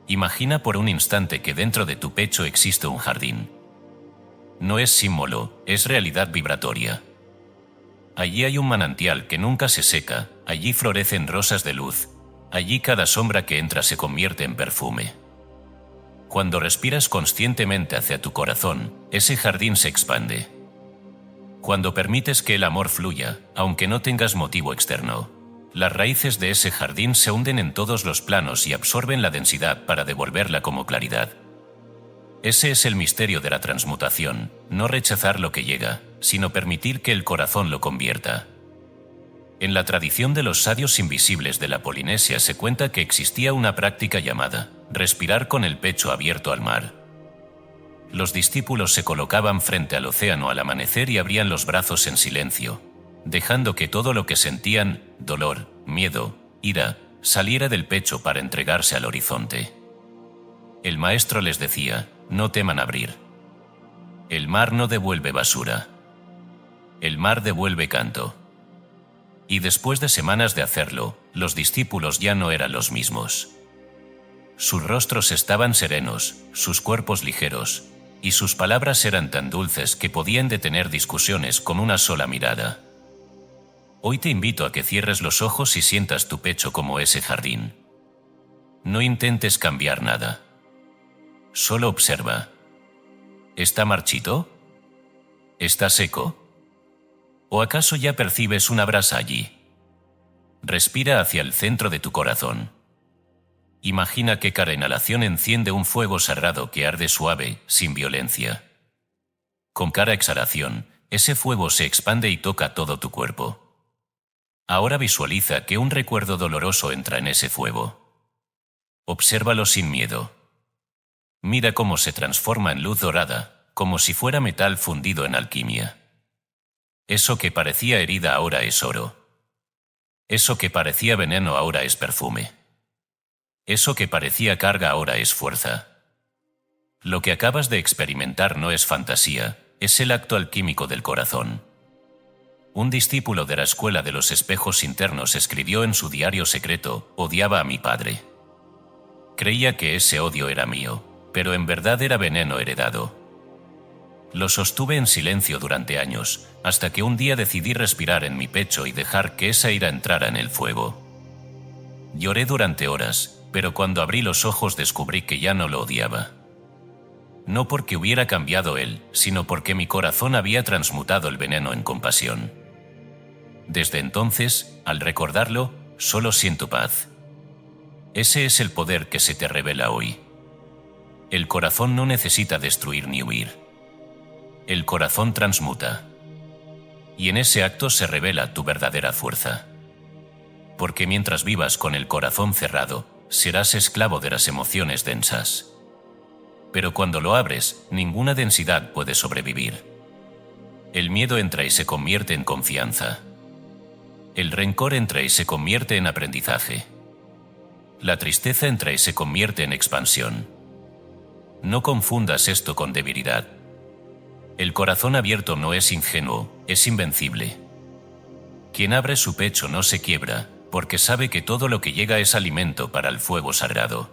Imagina por un instante que dentro de tu pecho existe un jardín. No es símbolo, es realidad vibratoria. Allí hay un manantial que nunca se seca, allí florecen rosas de luz, allí cada sombra que entra se convierte en perfume. Cuando respiras conscientemente hacia tu corazón, ese jardín se expande. Cuando permites que el amor fluya, aunque no tengas motivo externo, las raíces de ese jardín se hunden en todos los planos y absorben la densidad para devolverla como claridad. Ese es el misterio de la transmutación, no rechazar lo que llega, sino permitir que el corazón lo convierta. En la tradición de los sabios invisibles de la Polinesia se cuenta que existía una práctica llamada respirar con el pecho abierto al mar. Los discípulos se colocaban frente al océano al amanecer y abrían los brazos en silencio, dejando que todo lo que sentían, dolor, miedo, ira, saliera del pecho para entregarse al horizonte. El maestro les decía, no teman abrir. El mar no devuelve basura. El mar devuelve canto. Y después de semanas de hacerlo, los discípulos ya no eran los mismos. Sus rostros estaban serenos, sus cuerpos ligeros, y sus palabras eran tan dulces que podían detener discusiones con una sola mirada. Hoy te invito a que cierres los ojos y sientas tu pecho como ese jardín. No intentes cambiar nada. Solo observa. ¿Está marchito? ¿Está seco? ¿O acaso ya percibes una brasa allí? Respira hacia el centro de tu corazón. Imagina que cada inhalación enciende un fuego sagrado que arde suave, sin violencia. Con cada exhalación, ese fuego se expande y toca todo tu cuerpo. Ahora visualiza que un recuerdo doloroso entra en ese fuego. Obsérvalo sin miedo. Mira cómo se transforma en luz dorada, como si fuera metal fundido en alquimia. Eso que parecía herida ahora es oro. Eso que parecía veneno ahora es perfume. Eso que parecía carga ahora es fuerza. Lo que acabas de experimentar no es fantasía, es el acto alquímico del corazón. Un discípulo de la escuela de los espejos internos escribió en su diario secreto, odiaba a mi padre. Creía que ese odio era mío, pero en verdad era veneno heredado. Lo sostuve en silencio durante años, hasta que un día decidí respirar en mi pecho y dejar que esa ira entrara en el fuego. Lloré durante horas, pero cuando abrí los ojos descubrí que ya no lo odiaba. No porque hubiera cambiado él, sino porque mi corazón había transmutado el veneno en compasión. Desde entonces, al recordarlo, solo siento paz. Ese es el poder que se te revela hoy. El corazón no necesita destruir ni huir. El corazón transmuta. Y en ese acto se revela tu verdadera fuerza. Porque mientras vivas con el corazón cerrado, serás esclavo de las emociones densas. Pero cuando lo abres, ninguna densidad puede sobrevivir. El miedo entra y se convierte en confianza. El rencor entra y se convierte en aprendizaje. La tristeza entra y se convierte en expansión. No confundas esto con debilidad. El corazón abierto no es ingenuo, es invencible. Quien abre su pecho no se quiebra, porque sabe que todo lo que llega es alimento para el fuego sagrado.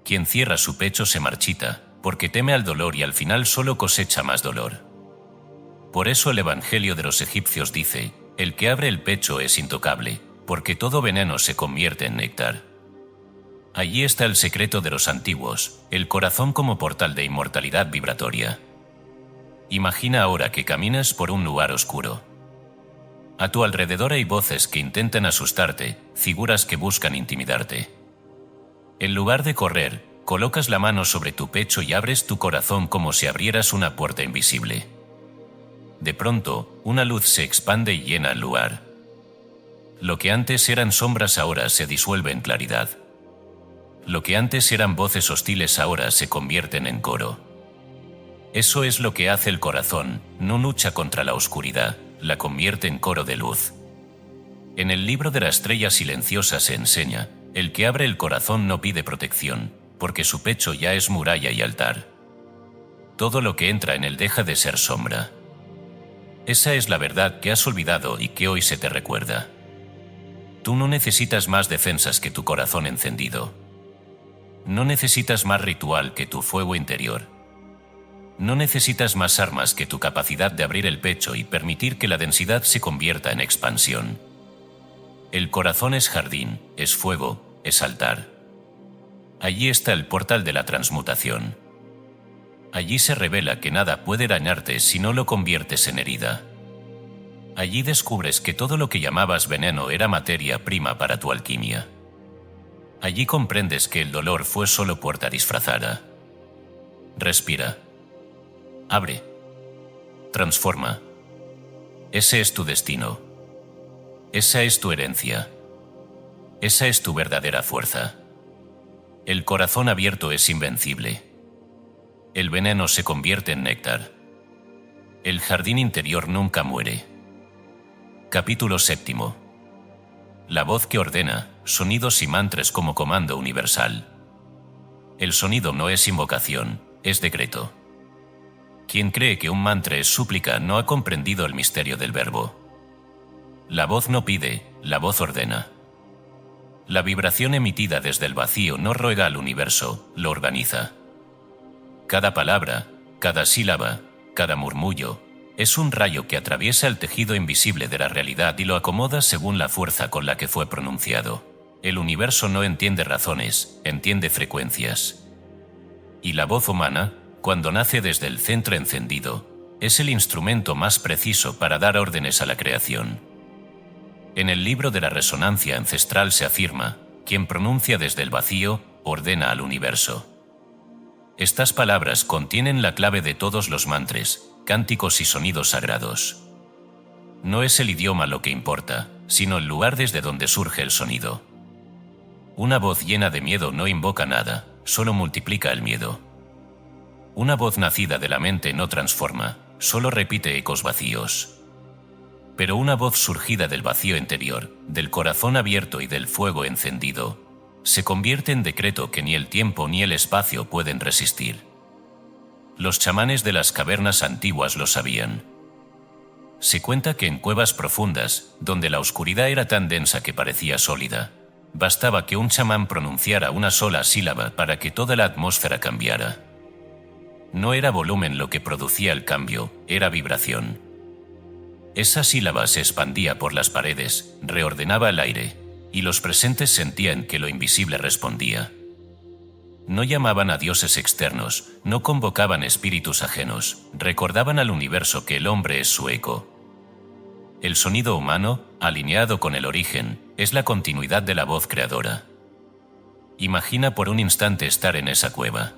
Quien cierra su pecho se marchita, porque teme al dolor y al final solo cosecha más dolor. Por eso el Evangelio de los egipcios dice, el que abre el pecho es intocable, porque todo veneno se convierte en néctar. Allí está el secreto de los antiguos, el corazón como portal de inmortalidad vibratoria. Imagina ahora que caminas por un lugar oscuro. A tu alrededor hay voces que intentan asustarte, figuras que buscan intimidarte. En lugar de correr, colocas la mano sobre tu pecho y abres tu corazón como si abrieras una puerta invisible. De pronto, una luz se expande y llena el lugar. Lo que antes eran sombras ahora se disuelve en claridad. Lo que antes eran voces hostiles ahora se convierten en coro. Eso es lo que hace el corazón, no lucha contra la oscuridad, la convierte en coro de luz. En el libro de la estrella silenciosa se enseña, el que abre el corazón no pide protección, porque su pecho ya es muralla y altar. Todo lo que entra en él deja de ser sombra. Esa es la verdad que has olvidado y que hoy se te recuerda. Tú no necesitas más defensas que tu corazón encendido. No necesitas más ritual que tu fuego interior. No necesitas más armas que tu capacidad de abrir el pecho y permitir que la densidad se convierta en expansión. El corazón es jardín, es fuego, es altar. Allí está el portal de la transmutación. Allí se revela que nada puede dañarte si no lo conviertes en herida. Allí descubres que todo lo que llamabas veneno era materia prima para tu alquimia. Allí comprendes que el dolor fue solo puerta disfrazada. Respira. Abre. Transforma. Ese es tu destino. Esa es tu herencia. Esa es tu verdadera fuerza. El corazón abierto es invencible. El veneno se convierte en néctar. El jardín interior nunca muere. Capítulo 7. La voz que ordena, sonidos y mantras como comando universal. El sonido no es invocación, es decreto. Quien cree que un mantra es súplica no ha comprendido el misterio del verbo. La voz no pide, la voz ordena. La vibración emitida desde el vacío no ruega al universo, lo organiza. Cada palabra, cada sílaba, cada murmullo, es un rayo que atraviesa el tejido invisible de la realidad y lo acomoda según la fuerza con la que fue pronunciado. El universo no entiende razones, entiende frecuencias. Y la voz humana, cuando nace desde el centro encendido, es el instrumento más preciso para dar órdenes a la creación. En el libro de la resonancia ancestral se afirma, quien pronuncia desde el vacío, ordena al universo. Estas palabras contienen la clave de todos los mantras, cánticos y sonidos sagrados. No es el idioma lo que importa, sino el lugar desde donde surge el sonido. Una voz llena de miedo no invoca nada, solo multiplica el miedo. Una voz nacida de la mente no transforma, solo repite ecos vacíos. Pero una voz surgida del vacío interior, del corazón abierto y del fuego encendido, se convierte en decreto que ni el tiempo ni el espacio pueden resistir. Los chamanes de las cavernas antiguas lo sabían. Se cuenta que en cuevas profundas, donde la oscuridad era tan densa que parecía sólida, bastaba que un chamán pronunciara una sola sílaba para que toda la atmósfera cambiara. No era volumen lo que producía el cambio, era vibración. Esa sílaba se expandía por las paredes, reordenaba el aire, y los presentes sentían que lo invisible respondía. No llamaban a dioses externos, no convocaban espíritus ajenos, recordaban al universo que el hombre es su eco. El sonido humano, alineado con el origen, es la continuidad de la voz creadora. Imagina por un instante estar en esa cueva.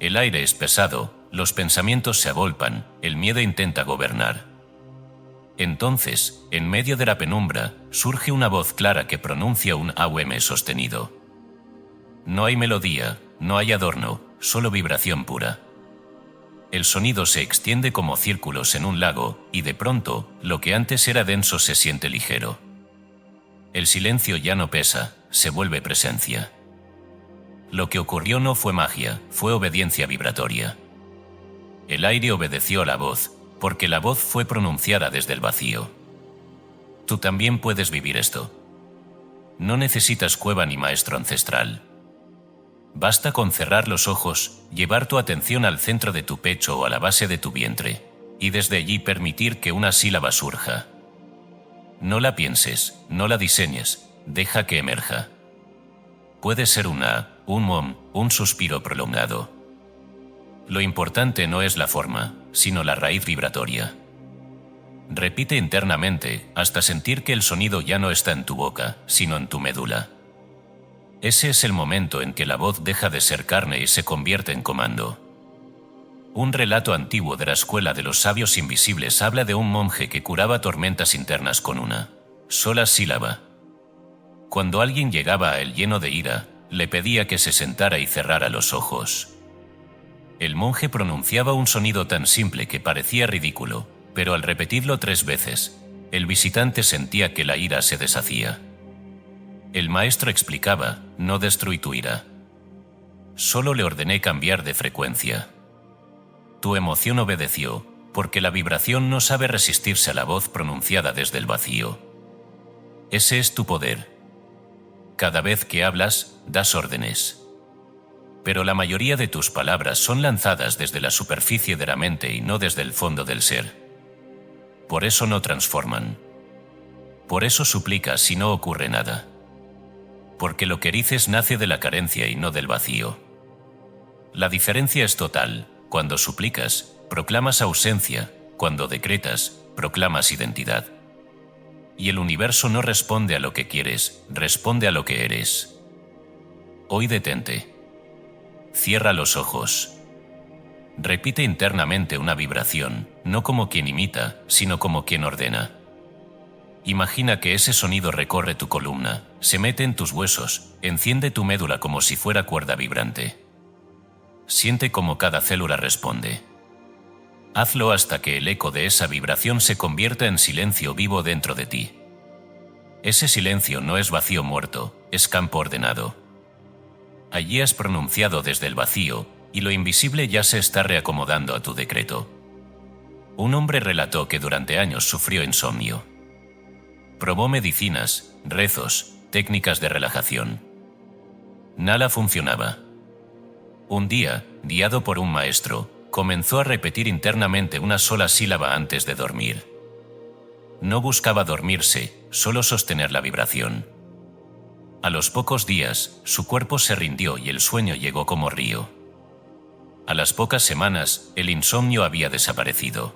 El aire es pesado, los pensamientos se agolpan, el miedo intenta gobernar. Entonces, en medio de la penumbra, surge una voz clara que pronuncia un AUM sostenido. No hay melodía, no hay adorno, solo vibración pura. El sonido se extiende como círculos en un lago, y de pronto, lo que antes era denso se siente ligero. El silencio ya no pesa, se vuelve presencia. Lo que ocurrió no fue magia, fue obediencia vibratoria. El aire obedeció a la voz, porque la voz fue pronunciada desde el vacío. Tú también puedes vivir esto. No necesitas cueva ni maestro ancestral. Basta con cerrar los ojos, llevar tu atención al centro de tu pecho o a la base de tu vientre, y desde allí permitir que una sílaba surja. No la pienses, no la diseñes, deja que emerja. Puede ser una, un mom, un suspiro prolongado. Lo importante no es la forma, sino la raíz vibratoria. Repite internamente hasta sentir que el sonido ya no está en tu boca, sino en tu médula. Ese es el momento en que la voz deja de ser carne y se convierte en comando. Un relato antiguo de la escuela de los sabios invisibles habla de un monje que curaba tormentas internas con una sola sílaba. Cuando alguien llegaba a él lleno de ira, le pedía que se sentara y cerrara los ojos. El monje pronunciaba un sonido tan simple que parecía ridículo, pero al repetirlo 3 veces, el visitante sentía que la ira se deshacía. El maestro explicaba: no destruí tu ira. Solo le ordené cambiar de frecuencia. Tu emoción obedeció, porque la vibración no sabe resistirse a la voz pronunciada desde el vacío. Ese es tu poder. Cada vez que hablas, das órdenes. Pero la mayoría de tus palabras son lanzadas desde la superficie de la mente y no desde el fondo del ser. Por eso no transforman. Por eso suplicas y no ocurre nada. Porque lo que dices nace de la carencia y no del vacío. La diferencia es total. Cuando suplicas, proclamas ausencia; cuando decretas, proclamas identidad. Y el universo no responde a lo que quieres, responde a lo que eres. Hoy detente. Cierra los ojos. Repite internamente una vibración, no como quien imita, sino como quien ordena. Imagina que ese sonido recorre tu columna, se mete en tus huesos, enciende tu médula como si fuera cuerda vibrante. Siente cómo cada célula responde. Hazlo hasta que el eco de esa vibración se convierta en silencio vivo dentro de ti. Ese silencio no es vacío muerto, es campo ordenado. Allí has pronunciado desde el vacío, y lo invisible ya se está reacomodando a tu decreto. Un hombre relató que durante años sufrió insomnio. Probó medicinas, rezos, técnicas de relajación. Nada funcionaba. Un día, guiado por un maestro, comenzó a repetir internamente una sola sílaba antes de dormir. No buscaba dormirse, solo sostener la vibración. A los pocos días, su cuerpo se rindió y el sueño llegó como río. A las pocas semanas, el insomnio había desaparecido.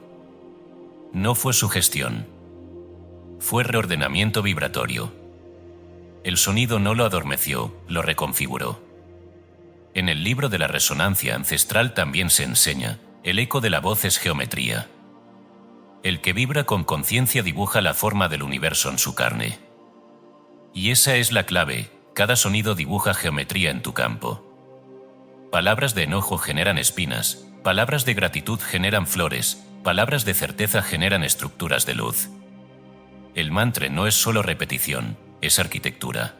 No fue sugestión. Fue reordenamiento vibratorio. El sonido no lo adormeció, lo reconfiguró. En el libro de la resonancia ancestral también se enseña: el eco de la voz es geometría. El que vibra con conciencia dibuja la forma del universo en su carne. Y esa es la clave: cada sonido dibuja geometría en tu campo. Palabras de enojo generan espinas, palabras de gratitud generan flores, palabras de certeza generan estructuras de luz. El mantra no es solo repetición, es arquitectura.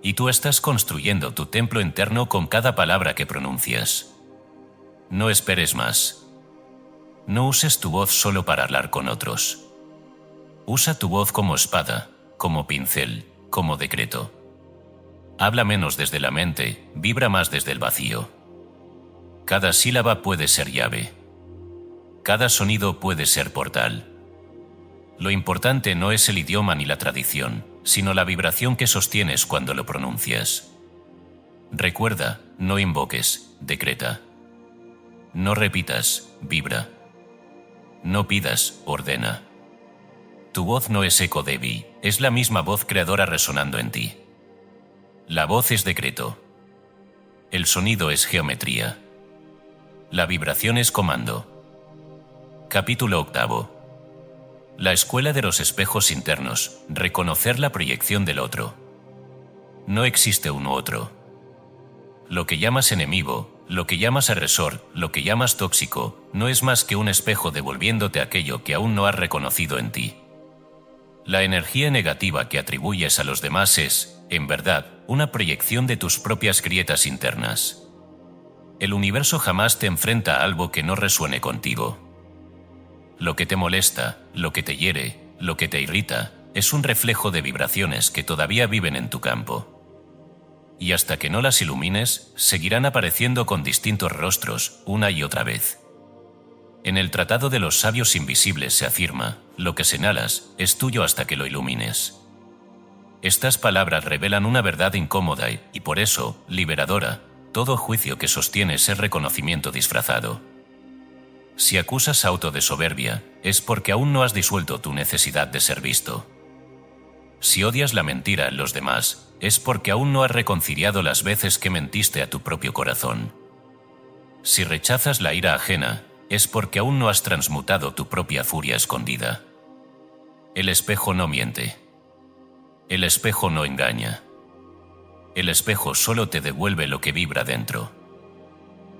Y tú estás construyendo tu templo interno con cada palabra que pronuncias. No esperes más. No uses tu voz solo para hablar con otros. Usa tu voz como espada, como pincel, como decreto. Habla menos desde la mente, vibra más desde el vacío. Cada sílaba puede ser llave. Cada sonido puede ser portal. Lo importante no es el idioma ni la tradición, sino la vibración que sostienes cuando lo pronuncias. Recuerda, no invoques, decreta. No repitas, vibra. No pidas, ordena. Tu voz no es eco débil, es la misma voz creadora resonando en ti. La voz es decreto. El sonido es geometría. La vibración es comando. Capítulo 8. La escuela de los espejos internos, reconocer la proyección del otro. No existe uno otro. Lo que llamas enemigo, lo que llamas agresor, lo que llamas tóxico, no es más que un espejo devolviéndote aquello que aún no has reconocido en ti. La energía negativa que atribuyes a los demás es, en verdad, una proyección de tus propias grietas internas. El universo jamás te enfrenta a algo que no resuene contigo. Lo que te molesta, lo que te hiere, lo que te irrita, es un reflejo de vibraciones que todavía viven en tu campo. Y hasta que no las ilumines, seguirán apareciendo con distintos rostros, una y otra vez. En el Tratado de los Sabios Invisibles se afirma: lo que señalas es tuyo hasta que lo ilumines. Estas palabras revelan una verdad incómoda y por eso, liberadora: todo juicio que sostienes es reconocimiento disfrazado. Si acusas auto de soberbia, es porque aún no has disuelto tu necesidad de ser visto. Si odias la mentira en los demás, es porque aún no has reconciliado las veces que mentiste a tu propio corazón. Si rechazas la ira ajena, es porque aún no has transmutado tu propia furia escondida. El espejo no miente. El espejo no engaña. El espejo solo te devuelve lo que vibra dentro.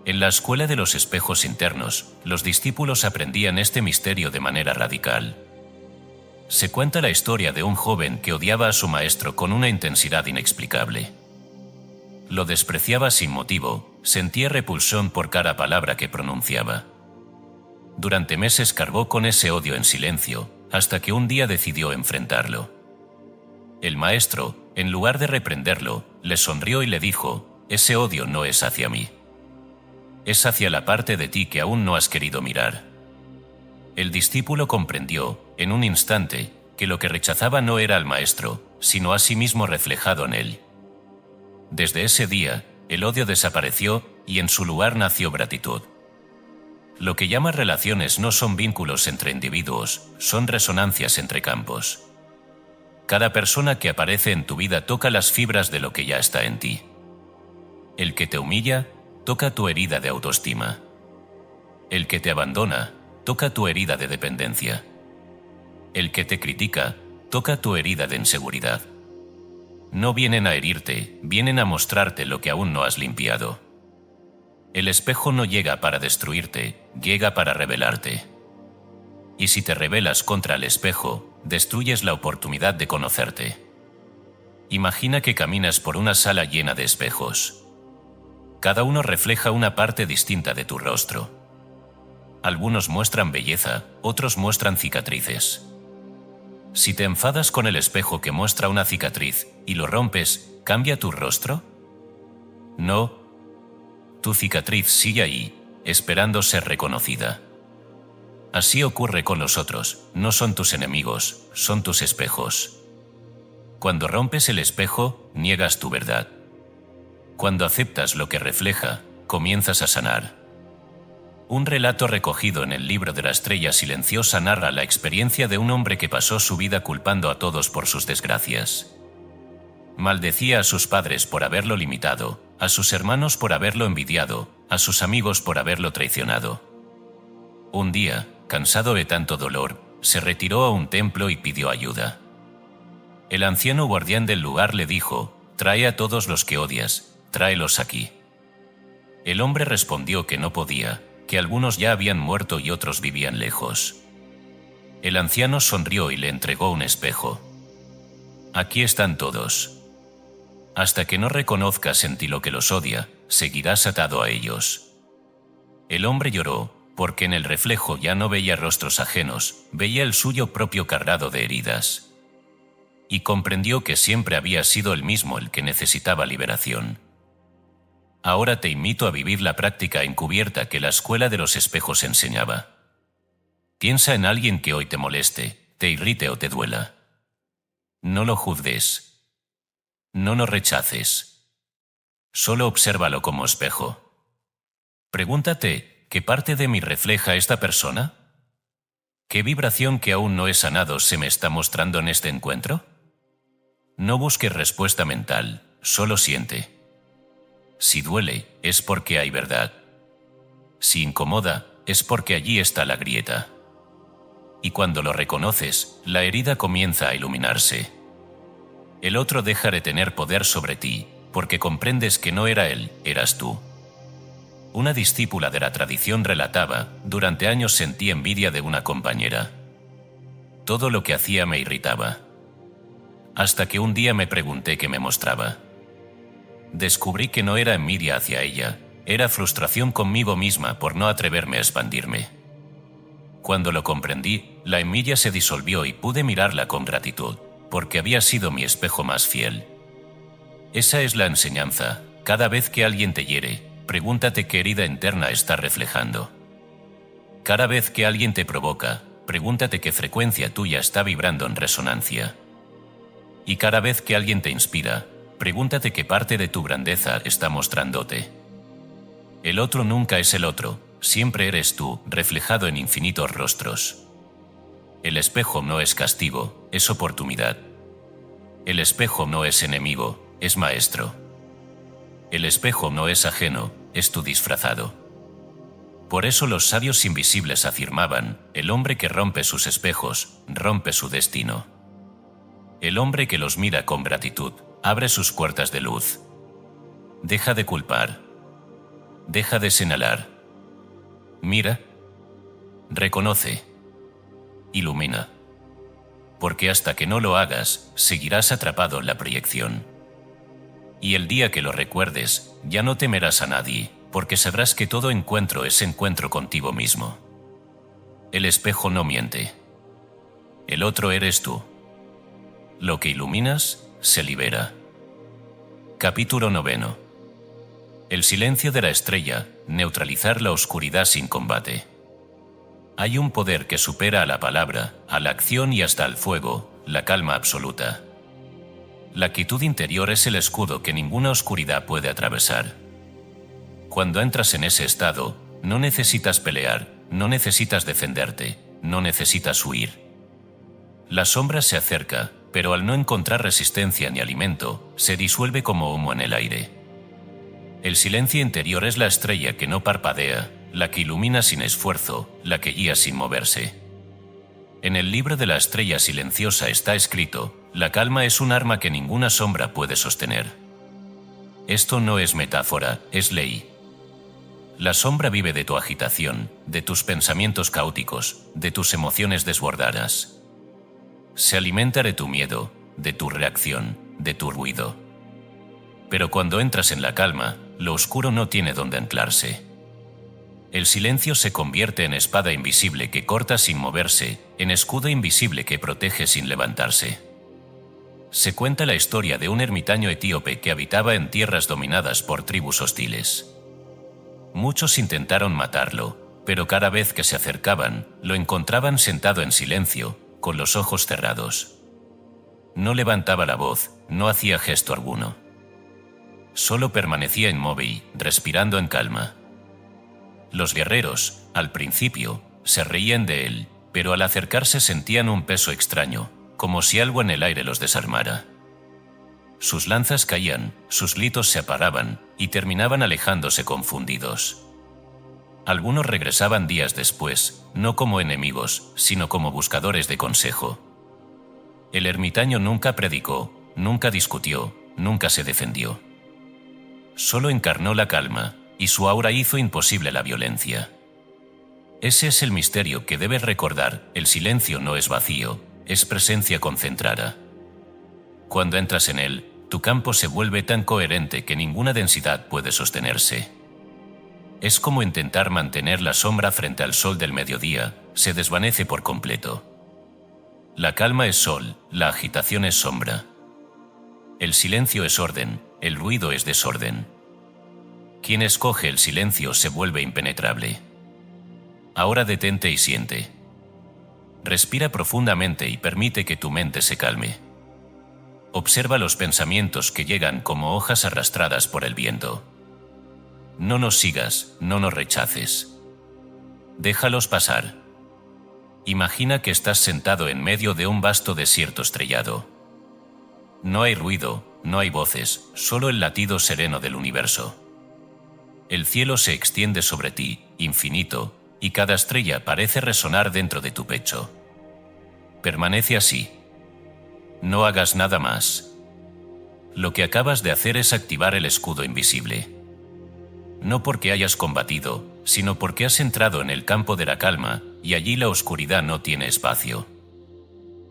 En la escuela de los espejos internos, los discípulos aprendían este misterio de manera radical. Se cuenta la historia de un joven que odiaba a su maestro con una intensidad inexplicable. Lo despreciaba sin motivo, sentía repulsión por cada palabra que pronunciaba. Durante meses cargó con ese odio en silencio, hasta que un día decidió enfrentarlo. El maestro, en lugar de reprenderlo, le sonrió y le dijo: «Ese odio no es hacia mí. Es hacia la parte de ti que aún no has querido mirar». El discípulo comprendió, en un instante, que lo que rechazaba no era al maestro, sino a sí mismo reflejado en él. Desde ese día, el odio desapareció y en su lugar nació gratitud. Lo que llamas relaciones no son vínculos entre individuos, son resonancias entre campos. Cada persona que aparece en tu vida toca las fibras de lo que ya está en ti. El que te humilla, toca tu herida de autoestima. El que te abandona, toca tu herida de dependencia. El que te critica, toca tu herida de inseguridad. No vienen a herirte, vienen a mostrarte lo que aún no has limpiado. El espejo no llega para destruirte, llega para revelarte. Y si te rebelas contra el espejo, destruyes la oportunidad de conocerte. Imagina que caminas por una sala llena de espejos. Cada uno refleja una parte distinta de tu rostro. Algunos muestran belleza, otros muestran cicatrices. Si te enfadas con el espejo que muestra una cicatriz y lo rompes, ¿cambia tu rostro? No. Tu cicatriz sigue ahí, esperando ser reconocida. Así ocurre con los otros, no son tus enemigos, son tus espejos. Cuando rompes el espejo, niegas tu verdad. Cuando aceptas lo que refleja, comienzas a sanar. Un relato recogido en el libro de la estrella silenciosa narra la experiencia de un hombre que pasó su vida culpando a todos por sus desgracias. Maldecía a sus padres por haberlo limitado, a sus hermanos por haberlo envidiado, a sus amigos por haberlo traicionado. Un día, cansado de tanto dolor, se retiró a un templo y pidió ayuda. El anciano guardián del lugar le dijo: «Trae a todos los que odias, tráelos aquí». El hombre respondió que no podía, que algunos ya habían muerto y otros vivían lejos. El anciano sonrió y le entregó un espejo. «Aquí están todos. Hasta que no reconozcas en ti lo que los odia, seguirás atado a ellos». El hombre lloró, porque en el reflejo ya no veía rostros ajenos, veía el suyo propio cargado de heridas. Y comprendió que siempre había sido él mismo el que necesitaba liberación. Ahora te invito a vivir la práctica encubierta que la escuela de los espejos enseñaba. Piensa en alguien que hoy te moleste, te irrite o te duela. No lo juzgues. No lo rechaces. Solo obsérvalo como espejo. Pregúntate: ¿qué parte de mí refleja esta persona? ¿Qué vibración que aún no he sanado se me está mostrando en este encuentro? No busques respuesta mental, solo siente. Si duele, es porque hay verdad. Si incomoda, es porque allí está la grieta. Y cuando lo reconoces, la herida comienza a iluminarse. El otro deja de tener poder sobre ti, porque comprendes que no era él, eras tú. Una discípula de la tradición relataba: «Durante años sentí envidia de una compañera. Todo lo que hacía me irritaba. Hasta que un día me pregunté qué me mostraba. Descubrí que no era envidia hacia ella, era frustración conmigo misma por no atreverme a expandirme. Cuando lo comprendí, la envidia se disolvió y pude mirarla con gratitud, porque había sido mi espejo más fiel». Esa es la enseñanza. Cada vez que alguien te hiere, pregúntate qué herida interna está reflejando. Cada vez que alguien te provoca, pregúntate qué frecuencia tuya está vibrando en resonancia. Y cada vez que alguien te inspira, pregúntate qué parte de tu grandeza está mostrándote. El otro nunca es el otro, siempre eres tú, reflejado en infinitos rostros. El espejo no es castigo, es oportunidad. El espejo no es enemigo, es maestro. El espejo no es ajeno, es tu disfrazado. Por eso los sabios invisibles afirmaban: el hombre que rompe sus espejos, rompe su destino. El hombre que los mira con gratitud, abre sus puertas de luz. Deja de culpar. Deja de señalar. Mira. Reconoce. Ilumina. Porque hasta que no lo hagas, seguirás atrapado en la proyección. Y el día que lo recuerdes, ya no temerás a nadie, porque sabrás que todo encuentro es encuentro contigo mismo. El espejo no miente. El otro eres tú. Lo que iluminas, se libera. Capítulo 9. El silencio de la estrella, neutralizar la oscuridad sin combate. Hay un poder que supera a la palabra, a la acción y hasta al fuego, la calma absoluta. La quietud interior es el escudo que ninguna oscuridad puede atravesar. Cuando entras en ese estado, no necesitas pelear, no necesitas defenderte, no necesitas huir. La sombra se acerca, pero al no encontrar resistencia ni alimento, se disuelve como humo en el aire. El silencio interior es la estrella que no parpadea, la que ilumina sin esfuerzo, la que guía sin moverse. En el libro de la estrella silenciosa está escrito: la calma es un arma que ninguna sombra puede sostener. Esto no es metáfora, es ley. La sombra vive de tu agitación, de tus pensamientos caóticos, de tus emociones desbordadas. Se alimenta de tu miedo, de tu reacción, de tu ruido. Pero cuando entras en la calma, lo oscuro no tiene dónde anclarse. El silencio se convierte en espada invisible que corta sin moverse, en escudo invisible que protege sin levantarse. Se cuenta la historia de un ermitaño etíope que habitaba en tierras dominadas por tribus hostiles. Muchos intentaron matarlo, pero cada vez que se acercaban, lo encontraban sentado en silencio, con los ojos cerrados. No levantaba la voz, no hacía gesto alguno. Solo permanecía inmóvil, respirando en calma. Los guerreros, al principio, se reían de él, pero al acercarse sentían un peso extraño, como si algo en el aire los desarmara. Sus lanzas caían, sus gritos se apagaban y terminaban alejándose confundidos. Algunos regresaban días después, no como enemigos, sino como buscadores de consejo. El ermitaño nunca predicó, nunca discutió, nunca se defendió. Solo encarnó la calma, y su aura hizo imposible la violencia. Ese es el misterio que debes recordar: el silencio no es vacío, es presencia concentrada. Cuando entras en él, tu campo se vuelve tan coherente que ninguna densidad puede sostenerse. Es como intentar mantener la sombra frente al sol del mediodía, se desvanece por completo. La calma es sol, la agitación es sombra. El silencio es orden, el ruido es desorden. Quien escoge el silencio se vuelve impenetrable. Ahora detente y siente. Respira profundamente y permite que tu mente se calme. Observa los pensamientos que llegan como hojas arrastradas por el viento. No nos sigas, no nos rechaces. Déjalos pasar. Imagina que estás sentado en medio de un vasto desierto estrellado. No hay ruido, no hay voces, solo el latido sereno del universo. El cielo se extiende sobre ti, infinito, y cada estrella parece resonar dentro de tu pecho. Permanece así. No hagas nada más. Lo que acabas de hacer es activar el escudo invisible. No porque hayas combatido, sino porque has entrado en el campo de la calma, y allí la oscuridad no tiene espacio.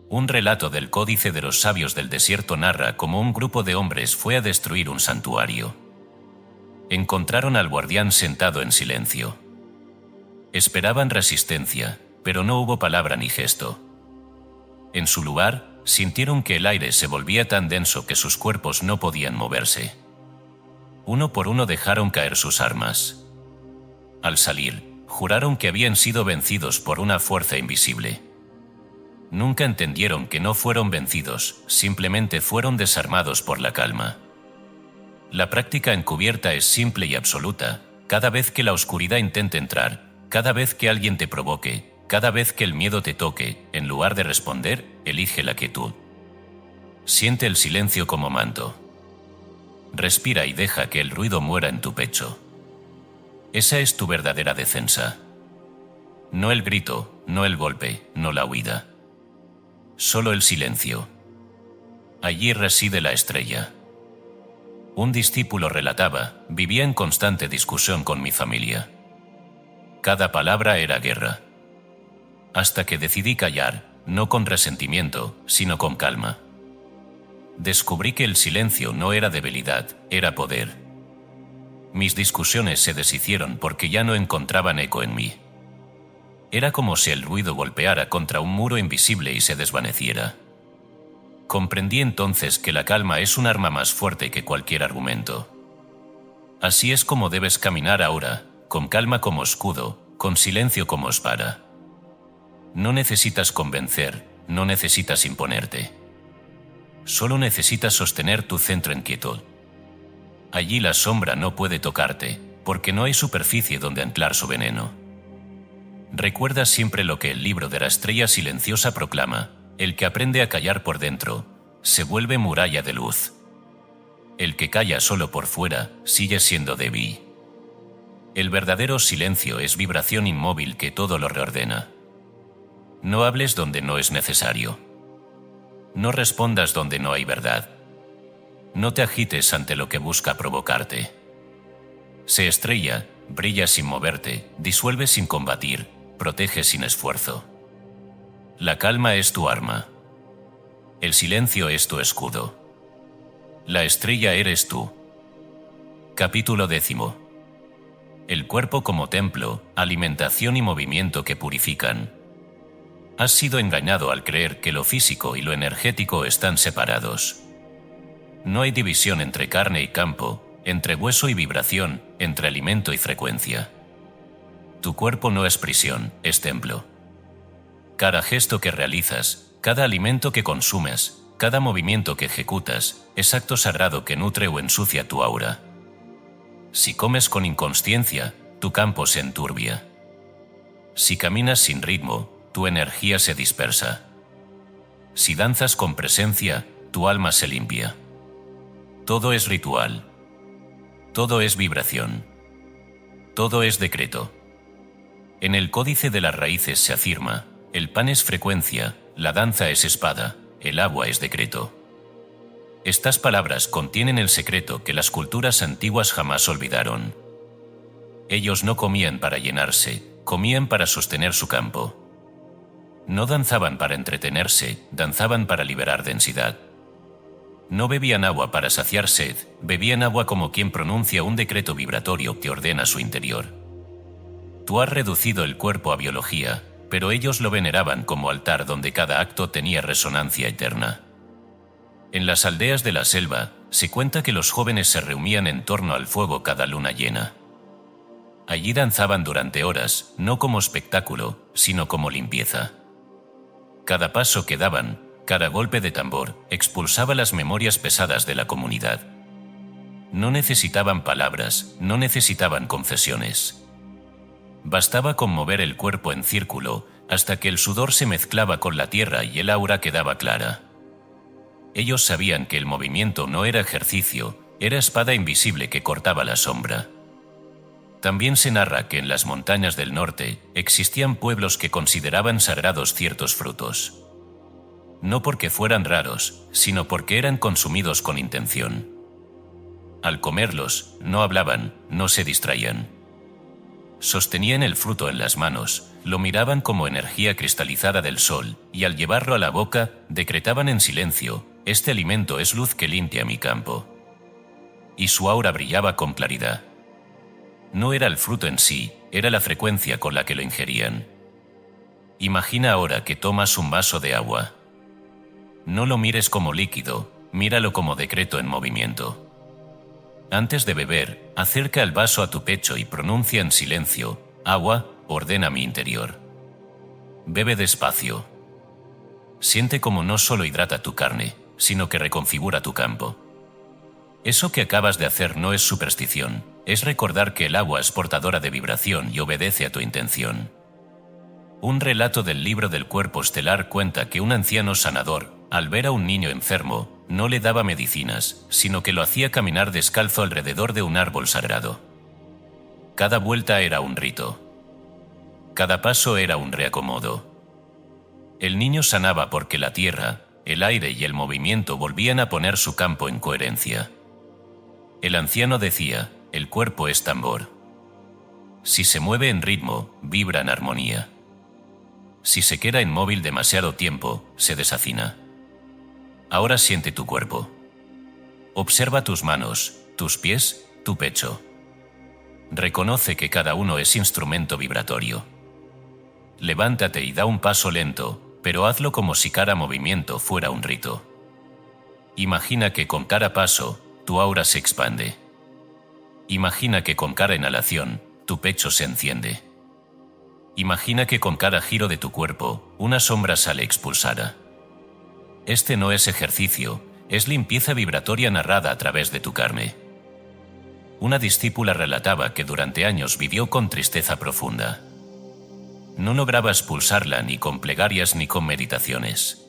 Un relato del Códice de los Sabios del Desierto narra cómo un grupo de hombres fue a destruir un santuario. Encontraron al guardián sentado en silencio. Esperaban resistencia, pero no hubo palabra ni gesto. En su lugar, sintieron que el aire se volvía tan denso que sus cuerpos no podían moverse. Uno por uno dejaron caer sus armas. Al salir, juraron que habían sido vencidos por una fuerza invisible. Nunca entendieron que no fueron vencidos, simplemente fueron desarmados por la calma. La práctica encubierta es simple y absoluta. Cada vez que la oscuridad intente entrar, cada vez que alguien te provoque, cada vez que el miedo te toque, en lugar de responder, elige la quietud. Siente el silencio como manto. Respira y deja que el ruido muera en tu pecho. Esa es tu verdadera defensa. No el grito, no el golpe, no la huida. Solo el silencio. Allí reside la estrella. Un discípulo relataba, vivía en constante discusión con mi familia. Cada palabra era guerra. Hasta que decidí callar, no con resentimiento, sino con calma. Descubrí que el silencio no era debilidad, era poder. Mis discusiones se deshicieron porque ya no encontraban eco en mí. Era como si el ruido golpeara contra un muro invisible y se desvaneciera. Comprendí entonces que la calma es un arma más fuerte que cualquier argumento. Así es como debes caminar ahora, con calma como escudo, con silencio como espada. No necesitas convencer, no necesitas imponerte. Solo necesitas sostener tu centro en quietud. Allí la sombra no puede tocarte, porque no hay superficie donde anclar su veneno. Recuerda siempre lo que el libro de la estrella silenciosa proclama: el que aprende a callar por dentro, se vuelve muralla de luz. El que calla solo por fuera, sigue siendo débil. El verdadero silencio es vibración inmóvil que todo lo reordena. No hables donde no es necesario. No respondas donde no hay verdad. No te agites ante lo que busca provocarte. Se estrella, brilla sin moverte, disuelve sin combatir, protege sin esfuerzo. La calma es tu arma. El silencio es tu escudo. La estrella eres tú. Capítulo 10. El cuerpo como templo, alimentación y movimiento que purifican. Has sido engañado al creer que lo físico y lo energético están separados. No hay división entre carne y campo, entre hueso y vibración, entre alimento y frecuencia. Tu cuerpo no es prisión, es templo. Cada gesto que realizas, cada alimento que consumes, cada movimiento que ejecutas, es acto sagrado que nutre o ensucia tu aura. Si comes con inconsciencia, tu campo se enturbia. Si caminas sin ritmo, tu energía se dispersa. Si danzas con presencia, tu alma se limpia. Todo es ritual. Todo es vibración. Todo es decreto. En el códice de las raíces se afirma: el pan es frecuencia, la danza es espada, el agua es decreto. Estas palabras contienen el secreto que las culturas antiguas jamás olvidaron. Ellos no comían para llenarse, comían para sostener su campo. No danzaban para entretenerse, danzaban para liberar densidad. No bebían agua para saciar sed, bebían agua como quien pronuncia un decreto vibratorio que ordena su interior. Tú has reducido el cuerpo a biología, pero ellos lo veneraban como altar donde cada acto tenía resonancia eterna. En las aldeas de la selva, se cuenta que los jóvenes se reunían en torno al fuego cada luna llena. Allí danzaban durante horas, no como espectáculo, sino como limpieza. Cada paso que daban, cada golpe de tambor, expulsaba las memorias pesadas de la comunidad. No necesitaban palabras, no necesitaban confesiones. Bastaba con mover el cuerpo en círculo hasta que el sudor se mezclaba con la tierra y el aura quedaba clara. Ellos sabían que el movimiento no era ejercicio, era espada invisible que cortaba la sombra. También se narra que en las montañas del norte existían pueblos que consideraban sagrados ciertos frutos. No porque fueran raros, sino porque eran consumidos con intención. Al comerlos, no hablaban, no se distraían. Sostenían el fruto en las manos, lo miraban como energía cristalizada del sol, y al llevarlo a la boca, decretaban en silencio: este alimento es luz que limpia mi campo. Y su aura brillaba con claridad. No era el fruto en sí, era la frecuencia con la que lo ingerían. Imagina ahora que tomas un vaso de agua. No lo mires como líquido, míralo como decreto en movimiento. Antes de beber, acerca el vaso a tu pecho y pronuncia en silencio: agua, ordena mi interior. Bebe despacio. Siente como no solo hidrata tu carne, sino que reconfigura tu campo. Eso que acabas de hacer no es superstición, es recordar que el agua es portadora de vibración y obedece a tu intención. Un relato del libro del cuerpo estelar cuenta que un anciano sanador, al ver a un niño enfermo, no le daba medicinas, sino que lo hacía caminar descalzo alrededor de un árbol sagrado. Cada vuelta era un rito. Cada paso era un reacomodo. El niño sanaba porque la tierra, el aire y el movimiento volvían a poner su campo en coherencia. El anciano decía, el cuerpo es tambor. Si se mueve en ritmo, vibra en armonía. Si se queda inmóvil demasiado tiempo, se desafina. Ahora siente tu cuerpo. Observa tus manos, tus pies, tu pecho. Reconoce que cada uno es instrumento vibratorio. Levántate y da un paso lento, pero hazlo como si cada movimiento fuera un rito. Imagina que con cada paso, tu aura se expande. Imagina que con cada inhalación, tu pecho se enciende. Imagina que con cada giro de tu cuerpo, una sombra sale expulsada. Este no es ejercicio, es limpieza vibratoria narrada a través de tu carne. Una discípula relataba que durante años vivió con tristeza profunda. No lograba expulsarla ni con plegarias ni con meditaciones.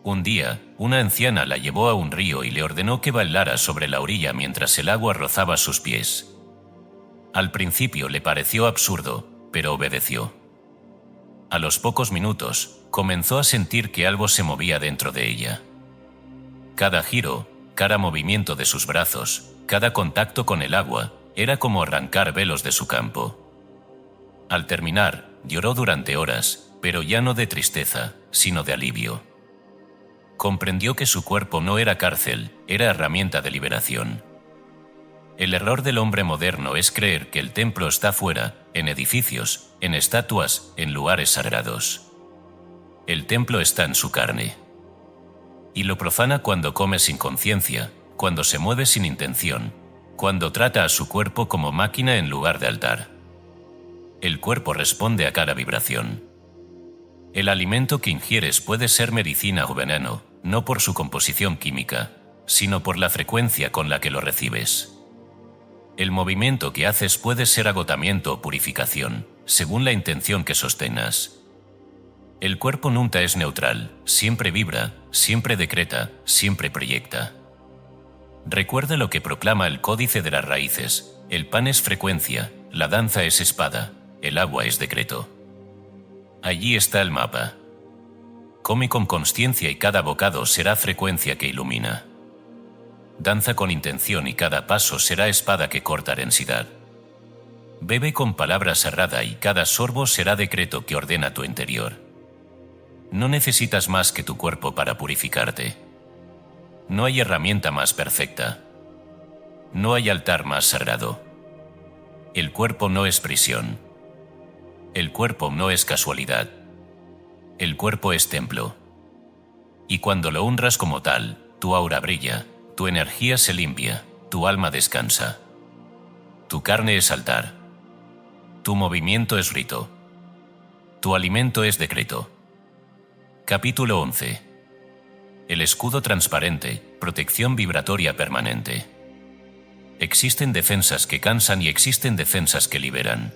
Un día, una anciana la llevó a un río y le ordenó que bailara sobre la orilla mientras el agua rozaba sus pies. Al principio le pareció absurdo, pero obedeció. A los pocos minutos, comenzó a sentir que algo se movía dentro de ella. Cada giro, cada movimiento de sus brazos, cada contacto con el agua, era como arrancar velos de su campo. Al terminar, lloró durante horas, pero ya no de tristeza, sino de alivio. Comprendió que su cuerpo no era cárcel, era herramienta de liberación. El error del hombre moderno es creer que el templo está fuera, en edificios, en estatuas, en lugares sagrados. El templo está en su carne. Y lo profana cuando come sin conciencia, cuando se mueve sin intención, cuando trata a su cuerpo como máquina en lugar de altar. El cuerpo responde a cada vibración. El alimento que ingieres puede ser medicina o veneno, no por su composición química, sino por la frecuencia con la que lo recibes. El movimiento que haces puede ser agotamiento o purificación, según la intención que sostengas. El cuerpo nunca es neutral, siempre vibra, siempre decreta, siempre proyecta. Recuerda lo que proclama el Códice de las Raíces: el pan es frecuencia, la danza es espada, el agua es decreto. Allí está el mapa. Come con consciencia y cada bocado será frecuencia que ilumina. Danza con intención y cada paso será espada que corta densidad. Bebe con palabra cerrada y cada sorbo será decreto que ordena tu interior. No necesitas más que tu cuerpo para purificarte. No hay herramienta más perfecta. No hay altar más sagrado. El cuerpo no es prisión. El cuerpo no es casualidad. El cuerpo es templo. Y cuando lo honras como tal, tu aura brilla, tu energía se limpia, tu alma descansa. Tu carne es altar. Tu movimiento es rito. Tu alimento es decreto. Capítulo 11. El escudo transparente, protección vibratoria permanente. Existen defensas que cansan y existen defensas que liberan.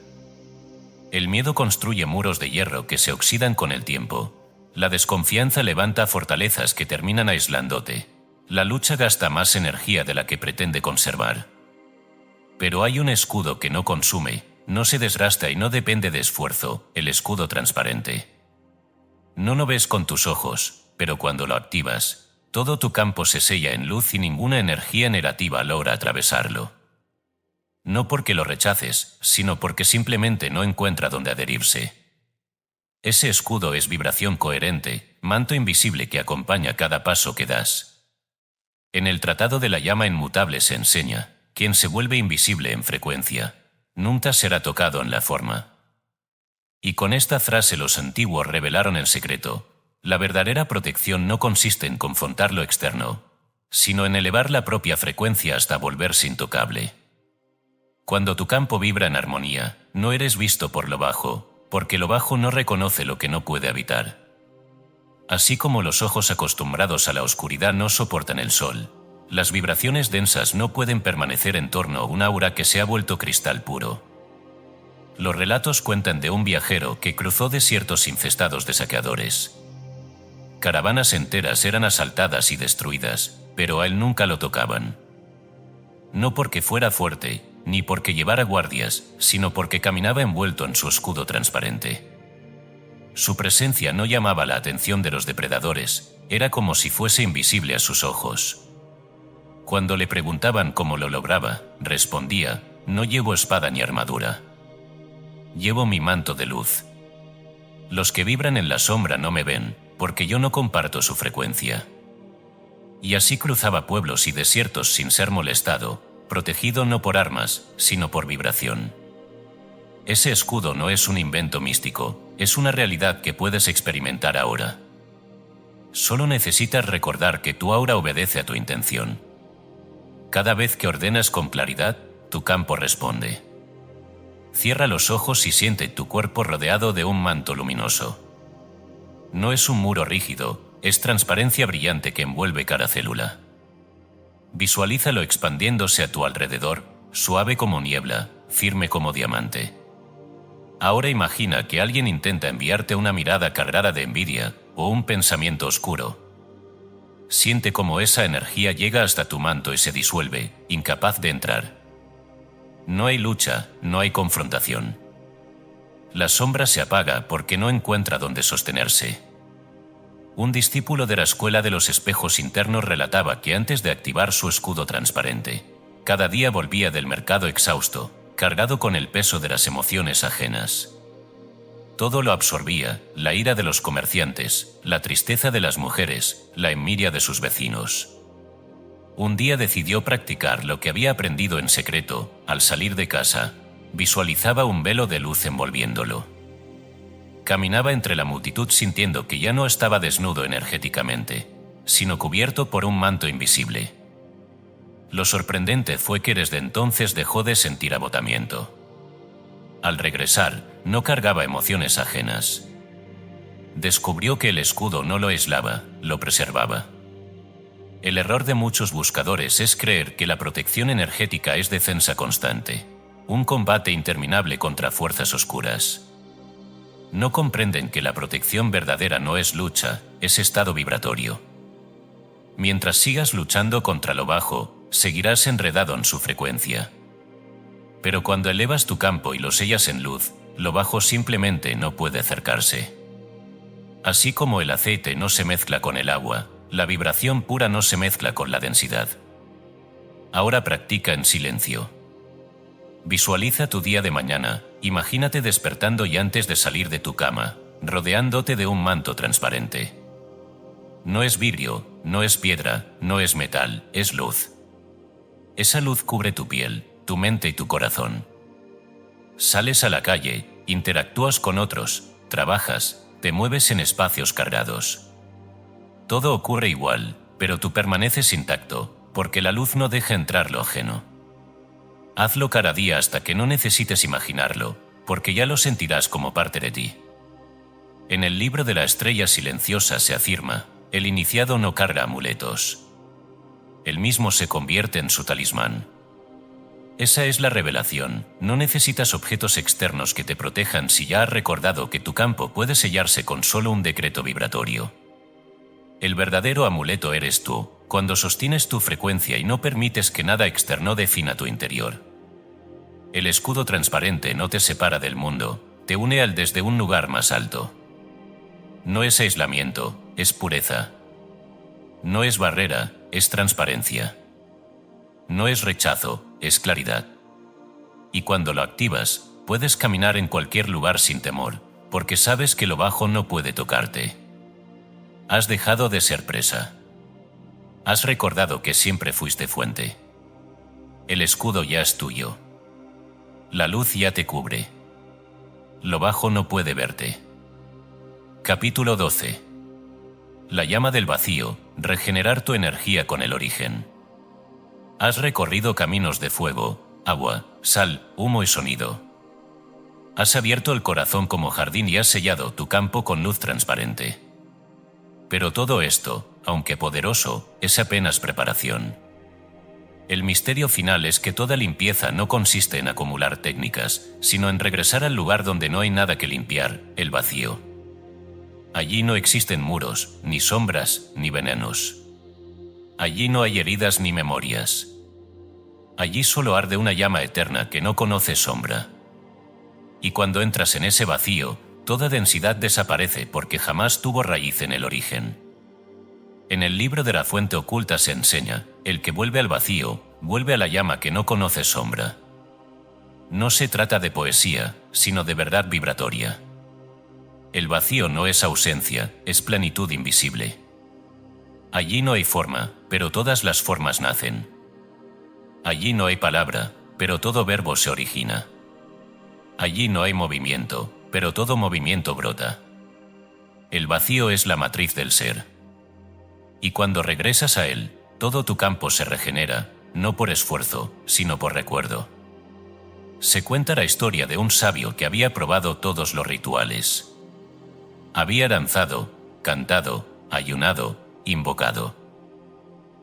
El miedo construye muros de hierro que se oxidan con el tiempo. La desconfianza levanta fortalezas que terminan aislándote. La lucha gasta más energía de la que pretende conservar. Pero hay un escudo que no consume, no se desgasta y no depende de esfuerzo, el escudo transparente. No lo ves con tus ojos, pero cuando lo activas, todo tu campo se sella en luz y ninguna energía negativa logra atravesarlo. No porque lo rechaces, sino porque simplemente no encuentra dónde adherirse. Ese escudo es vibración coherente, manto invisible que acompaña cada paso que das. En el Tratado de la Llama Inmutable se enseña: quien se vuelve invisible en frecuencia, nunca será tocado en la forma. Y con esta frase los antiguos revelaron el secreto: la verdadera protección no consiste en confrontar lo externo, sino en elevar la propia frecuencia hasta volverse intocable. Cuando tu campo vibra en armonía, no eres visto por lo bajo, porque lo bajo no reconoce lo que no puede habitar. Así como los ojos acostumbrados a la oscuridad no soportan el sol, las vibraciones densas no pueden permanecer en torno a un aura que se ha vuelto cristal puro. Los relatos cuentan de un viajero que cruzó desiertos infestados de saqueadores. Caravanas enteras eran asaltadas y destruidas, pero a él nunca lo tocaban. No porque fuera fuerte, ni porque llevara guardias, sino porque caminaba envuelto en su escudo transparente. Su presencia no llamaba la atención de los depredadores, era como si fuese invisible a sus ojos. Cuando le preguntaban cómo lo lograba, respondía: no llevo espada ni armadura. Llevo mi manto de luz. Los que vibran en la sombra no me ven, porque yo no comparto su frecuencia. Y así cruzaba pueblos y desiertos sin ser molestado, protegido no por armas, sino por vibración. Ese escudo no es un invento místico, es una realidad que puedes experimentar ahora. Solo necesitas recordar que tu aura obedece a tu intención. Cada vez que ordenas con claridad, tu campo responde. Cierra los ojos y siente tu cuerpo rodeado de un manto luminoso. No es un muro rígido, es transparencia brillante que envuelve cada célula. Visualízalo expandiéndose a tu alrededor, suave como niebla, firme como diamante. Ahora imagina que alguien intenta enviarte una mirada cargada de envidia o un pensamiento oscuro. Siente cómo esa energía llega hasta tu manto y se disuelve, incapaz de entrar. No hay lucha, no hay confrontación. La sombra se apaga porque no encuentra dónde sostenerse. Un discípulo de la escuela de los espejos internos relataba que antes de activar su escudo transparente, cada día volvía del mercado exhausto, cargado con el peso de las emociones ajenas. Todo lo absorbía: la ira de los comerciantes, la tristeza de las mujeres, la envidia de sus vecinos. Un día decidió practicar lo que había aprendido en secreto. Al salir de casa, visualizaba un velo de luz envolviéndolo. Caminaba entre la multitud sintiendo que ya no estaba desnudo energéticamente, sino cubierto por un manto invisible. Lo sorprendente fue que desde entonces dejó de sentir agotamiento. Al regresar, no cargaba emociones ajenas. Descubrió que el escudo no lo aislaba, lo preservaba. El error de muchos buscadores es creer que la protección energética es defensa constante, un combate interminable contra fuerzas oscuras. No comprenden que la protección verdadera no es lucha, es estado vibratorio. Mientras sigas luchando contra lo bajo, seguirás enredado en su frecuencia. Pero cuando elevas tu campo y lo sellas en luz, lo bajo simplemente no puede acercarse. Así como el aceite no se mezcla con el agua, la vibración pura no se mezcla con la densidad. Ahora practica en silencio. Visualiza tu día de mañana, imagínate despertando y antes de salir de tu cama, rodeándote de un manto transparente. No es vidrio, no es piedra, no es metal, es luz. Esa luz cubre tu piel, tu mente y tu corazón. Sales a la calle, interactúas con otros, trabajas, te mueves en espacios cargados. Todo ocurre igual, pero tú permaneces intacto, porque la luz no deja entrar lo ajeno. Hazlo cada día hasta que no necesites imaginarlo, porque ya lo sentirás como parte de ti. En el libro de la estrella silenciosa se afirma: el iniciado no carga amuletos. Él mismo se convierte en su talismán. Esa es la revelación. No necesitas objetos externos que te protejan si ya has recordado que tu campo puede sellarse con solo un decreto vibratorio. El verdadero amuleto eres tú, cuando sostienes tu frecuencia y no permites que nada externo defina tu interior. El escudo transparente no te separa del mundo, te une al desde un lugar más alto. No es aislamiento, es pureza. No es barrera, es transparencia. No es rechazo, es claridad. Y cuando lo activas, puedes caminar en cualquier lugar sin temor, porque sabes que lo bajo no puede tocarte. Has dejado de ser presa. Has recordado que siempre fuiste fuente. El escudo ya es tuyo. La luz ya te cubre. Lo bajo no puede verte. Capítulo 12. La llama del vacío, regenerar tu energía con el origen. Has recorrido caminos de fuego, agua, sal, humo y sonido. Has abierto el corazón como jardín y has sellado tu campo con luz transparente. Pero todo esto, aunque poderoso, es apenas preparación. El misterio final es que toda limpieza no consiste en acumular técnicas, sino en regresar al lugar donde no hay nada que limpiar, el vacío. Allí no existen muros, ni sombras, ni venenos. Allí no hay heridas ni memorias. Allí solo arde una llama eterna que no conoce sombra. Y cuando entras en ese vacío, toda densidad desaparece porque jamás tuvo raíz en el origen. En el libro de la fuente oculta se enseña, el que vuelve al vacío, vuelve a la llama que no conoce sombra. No se trata de poesía, sino de verdad vibratoria. El vacío no es ausencia, es plenitud invisible. Allí no hay forma, pero todas las formas nacen. Allí no hay palabra, pero todo verbo se origina. Allí no hay movimiento, pero todo movimiento brota. El vacío es la matriz del ser. Y cuando regresas a él, todo tu campo se regenera, no por esfuerzo, sino por recuerdo. Se cuenta la historia de un sabio que había probado todos los rituales. Había danzado, cantado, ayunado, invocado.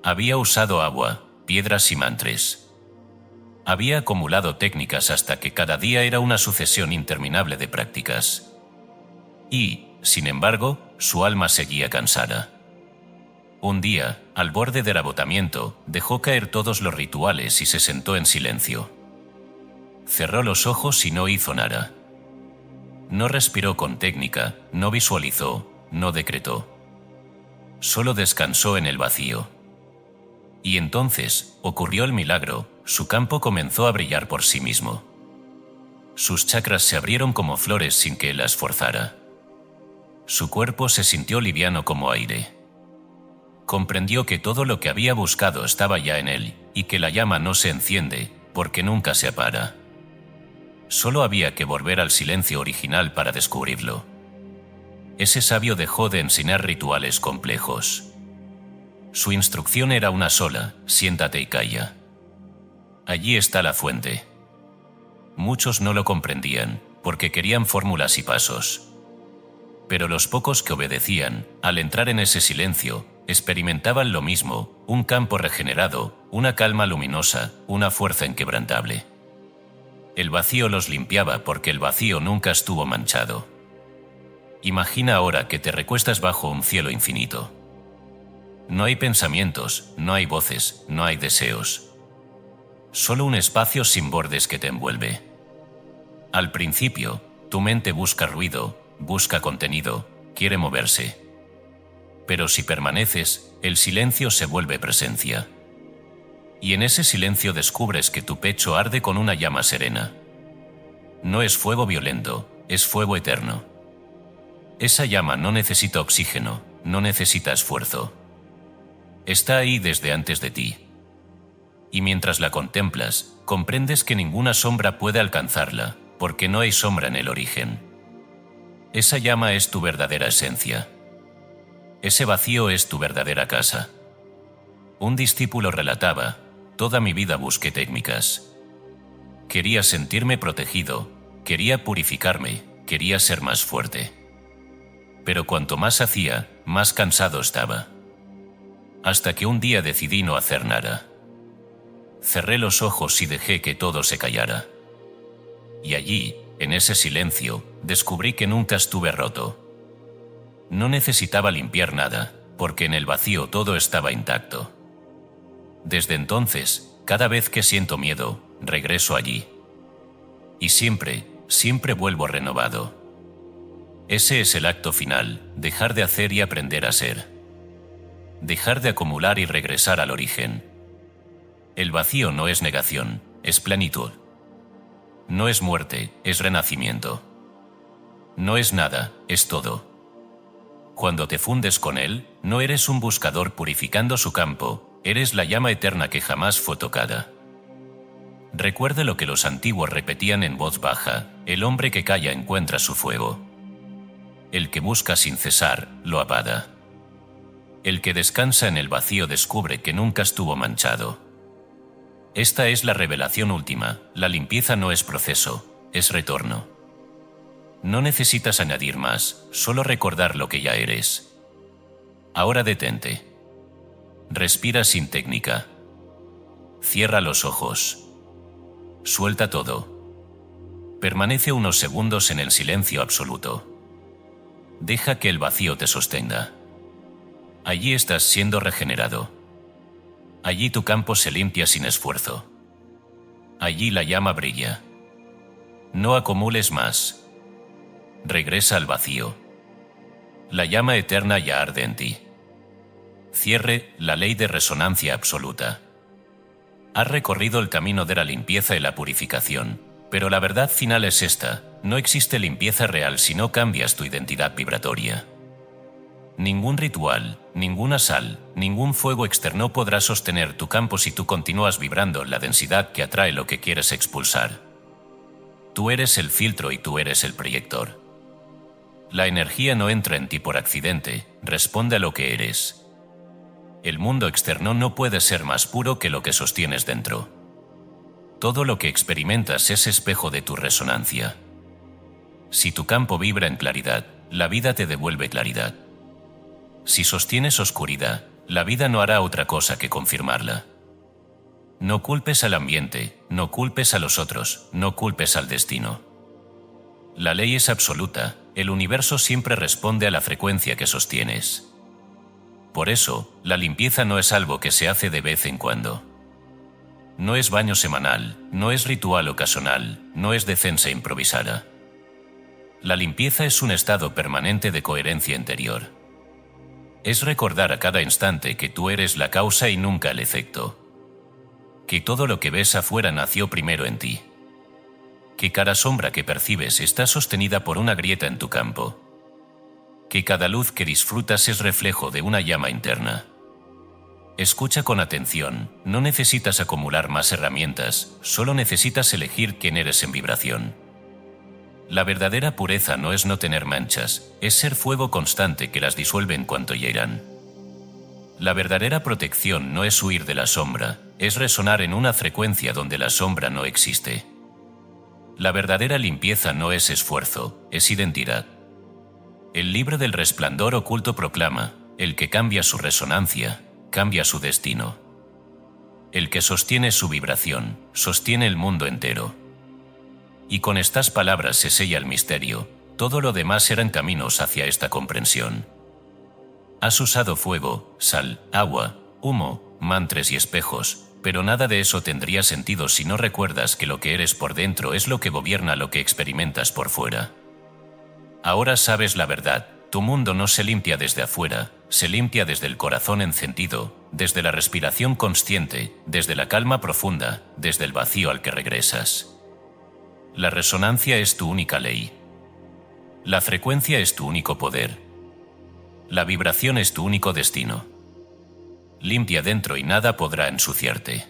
Había usado agua, piedras y mantras. Había acumulado técnicas hasta que cada día era una sucesión interminable de prácticas. Y, sin embargo, su alma seguía cansada. Un día, al borde del agotamiento, dejó caer todos los rituales y se sentó en silencio. Cerró los ojos y no hizo nada. No respiró con técnica, no visualizó, no decretó. Solo descansó en el vacío. Y entonces, ocurrió el milagro, su campo comenzó a brillar por sí mismo. Sus chakras se abrieron como flores sin que él las forzara. Su cuerpo se sintió liviano como aire. Comprendió que todo lo que había buscado estaba ya en él, y que la llama no se enciende, porque nunca se apaga. Solo había que volver al silencio original para descubrirlo. Ese sabio dejó de enseñar rituales complejos. Su instrucción era una sola: siéntate y calla. Allí está la fuente. Muchos no lo comprendían, porque querían fórmulas y pasos. Pero los pocos que obedecían, al entrar en ese silencio, experimentaban lo mismo: un campo regenerado, una calma luminosa, una fuerza inquebrantable. El vacío los limpiaba porque el vacío nunca estuvo manchado. Imagina ahora que te recuestas bajo un cielo infinito. No hay pensamientos, no hay voces, no hay deseos. Solo un espacio sin bordes que te envuelve. Al principio, tu mente busca ruido, busca contenido, quiere moverse. Pero si permaneces, el silencio se vuelve presencia. Y en ese silencio descubres que tu pecho arde con una llama serena. No es fuego violento, es fuego eterno. Esa llama no necesita oxígeno, no necesita esfuerzo. Está ahí desde antes de ti. Y mientras la contemplas, comprendes que ninguna sombra puede alcanzarla, porque no hay sombra en el origen. Esa llama es tu verdadera esencia. Ese vacío es tu verdadera casa. Un discípulo relataba: toda mi vida busqué técnicas. Quería sentirme protegido, quería purificarme, quería ser más fuerte. Pero cuanto más hacía, más cansado estaba. Hasta que un día decidí no hacer nada. Cerré los ojos y dejé que todo se callara. Y allí, en ese silencio, descubrí que nunca estuve roto. No necesitaba limpiar nada, porque en el vacío todo estaba intacto. Desde entonces, cada vez que siento miedo, regreso allí. Y siempre, siempre vuelvo renovado. Ese es el acto final: dejar de hacer y aprender a ser. Dejar de acumular y regresar al origen. El vacío no es negación, es plenitud. No es muerte, es renacimiento. No es nada, es todo. Cuando te fundes con él, no eres un buscador purificando su campo, eres la llama eterna que jamás fue tocada. Recuerde lo que los antiguos repetían en voz baja: el hombre que calla encuentra su fuego. El que busca sin cesar, lo apaga. El que descansa en el vacío descubre que nunca estuvo manchado. Esta es la revelación última: la limpieza no es proceso, es retorno. No necesitas añadir más, solo recordar lo que ya eres. Ahora detente. Respira sin técnica. Cierra los ojos. Suelta todo. Permanece unos segundos en el silencio absoluto. Deja que el vacío te sostenga. Allí estás siendo regenerado. Allí tu campo se limpia sin esfuerzo. Allí la llama brilla. No acumules más. Regresa al vacío. La llama eterna ya arde en ti. Cierre, la ley de resonancia absoluta. Has recorrido el camino de la limpieza y la purificación, pero la verdad final es esta: no existe limpieza real si no cambias tu identidad vibratoria. Ningún ritual, ninguna sal, ningún fuego externo podrá sostener tu campo si tú continúas vibrando en la densidad que atrae lo que quieres expulsar. Tú eres el filtro y tú eres el proyector. La energía no entra en ti por accidente, responde a lo que eres. El mundo externo no puede ser más puro que lo que sostienes dentro. Todo lo que experimentas es espejo de tu resonancia. Si tu campo vibra en claridad, la vida te devuelve claridad. Si sostienes oscuridad, la vida no hará otra cosa que confirmarla. No culpes al ambiente, no culpes a los otros, no culpes al destino. La ley es absoluta, el universo siempre responde a la frecuencia que sostienes. Por eso, la limpieza no es algo que se hace de vez en cuando. No es baño semanal, no es ritual ocasional, no es defensa improvisada. La limpieza es un estado permanente de coherencia interior. Es recordar a cada instante que tú eres la causa y nunca el efecto. Que todo lo que ves afuera nació primero en ti. Que cada sombra que percibes está sostenida por una grieta en tu campo. Que cada luz que disfrutas es reflejo de una llama interna. Escucha con atención, no necesitas acumular más herramientas, solo necesitas elegir quién eres en vibración. La verdadera pureza no es no tener manchas, es ser fuego constante que las disuelve en cuanto llegan. La verdadera protección no es huir de la sombra, es resonar en una frecuencia donde la sombra no existe. La verdadera limpieza no es esfuerzo, es identidad. El libro del resplandor oculto proclama: el que cambia su resonancia, cambia su destino. El que sostiene su vibración, sostiene el mundo entero. Y con estas palabras se sella el misterio, todo lo demás eran caminos hacia esta comprensión. Has usado fuego, sal, agua, humo, mantras y espejos, pero nada de eso tendría sentido si no recuerdas que lo que eres por dentro es lo que gobierna lo que experimentas por fuera. Ahora sabes la verdad, tu mundo no se limpia desde afuera, se limpia desde el corazón encendido, desde la respiración consciente, desde la calma profunda, desde el vacío al que regresas. La resonancia es tu única ley. La frecuencia es tu único poder. La vibración es tu único destino. Limpia dentro y nada podrá ensuciarte.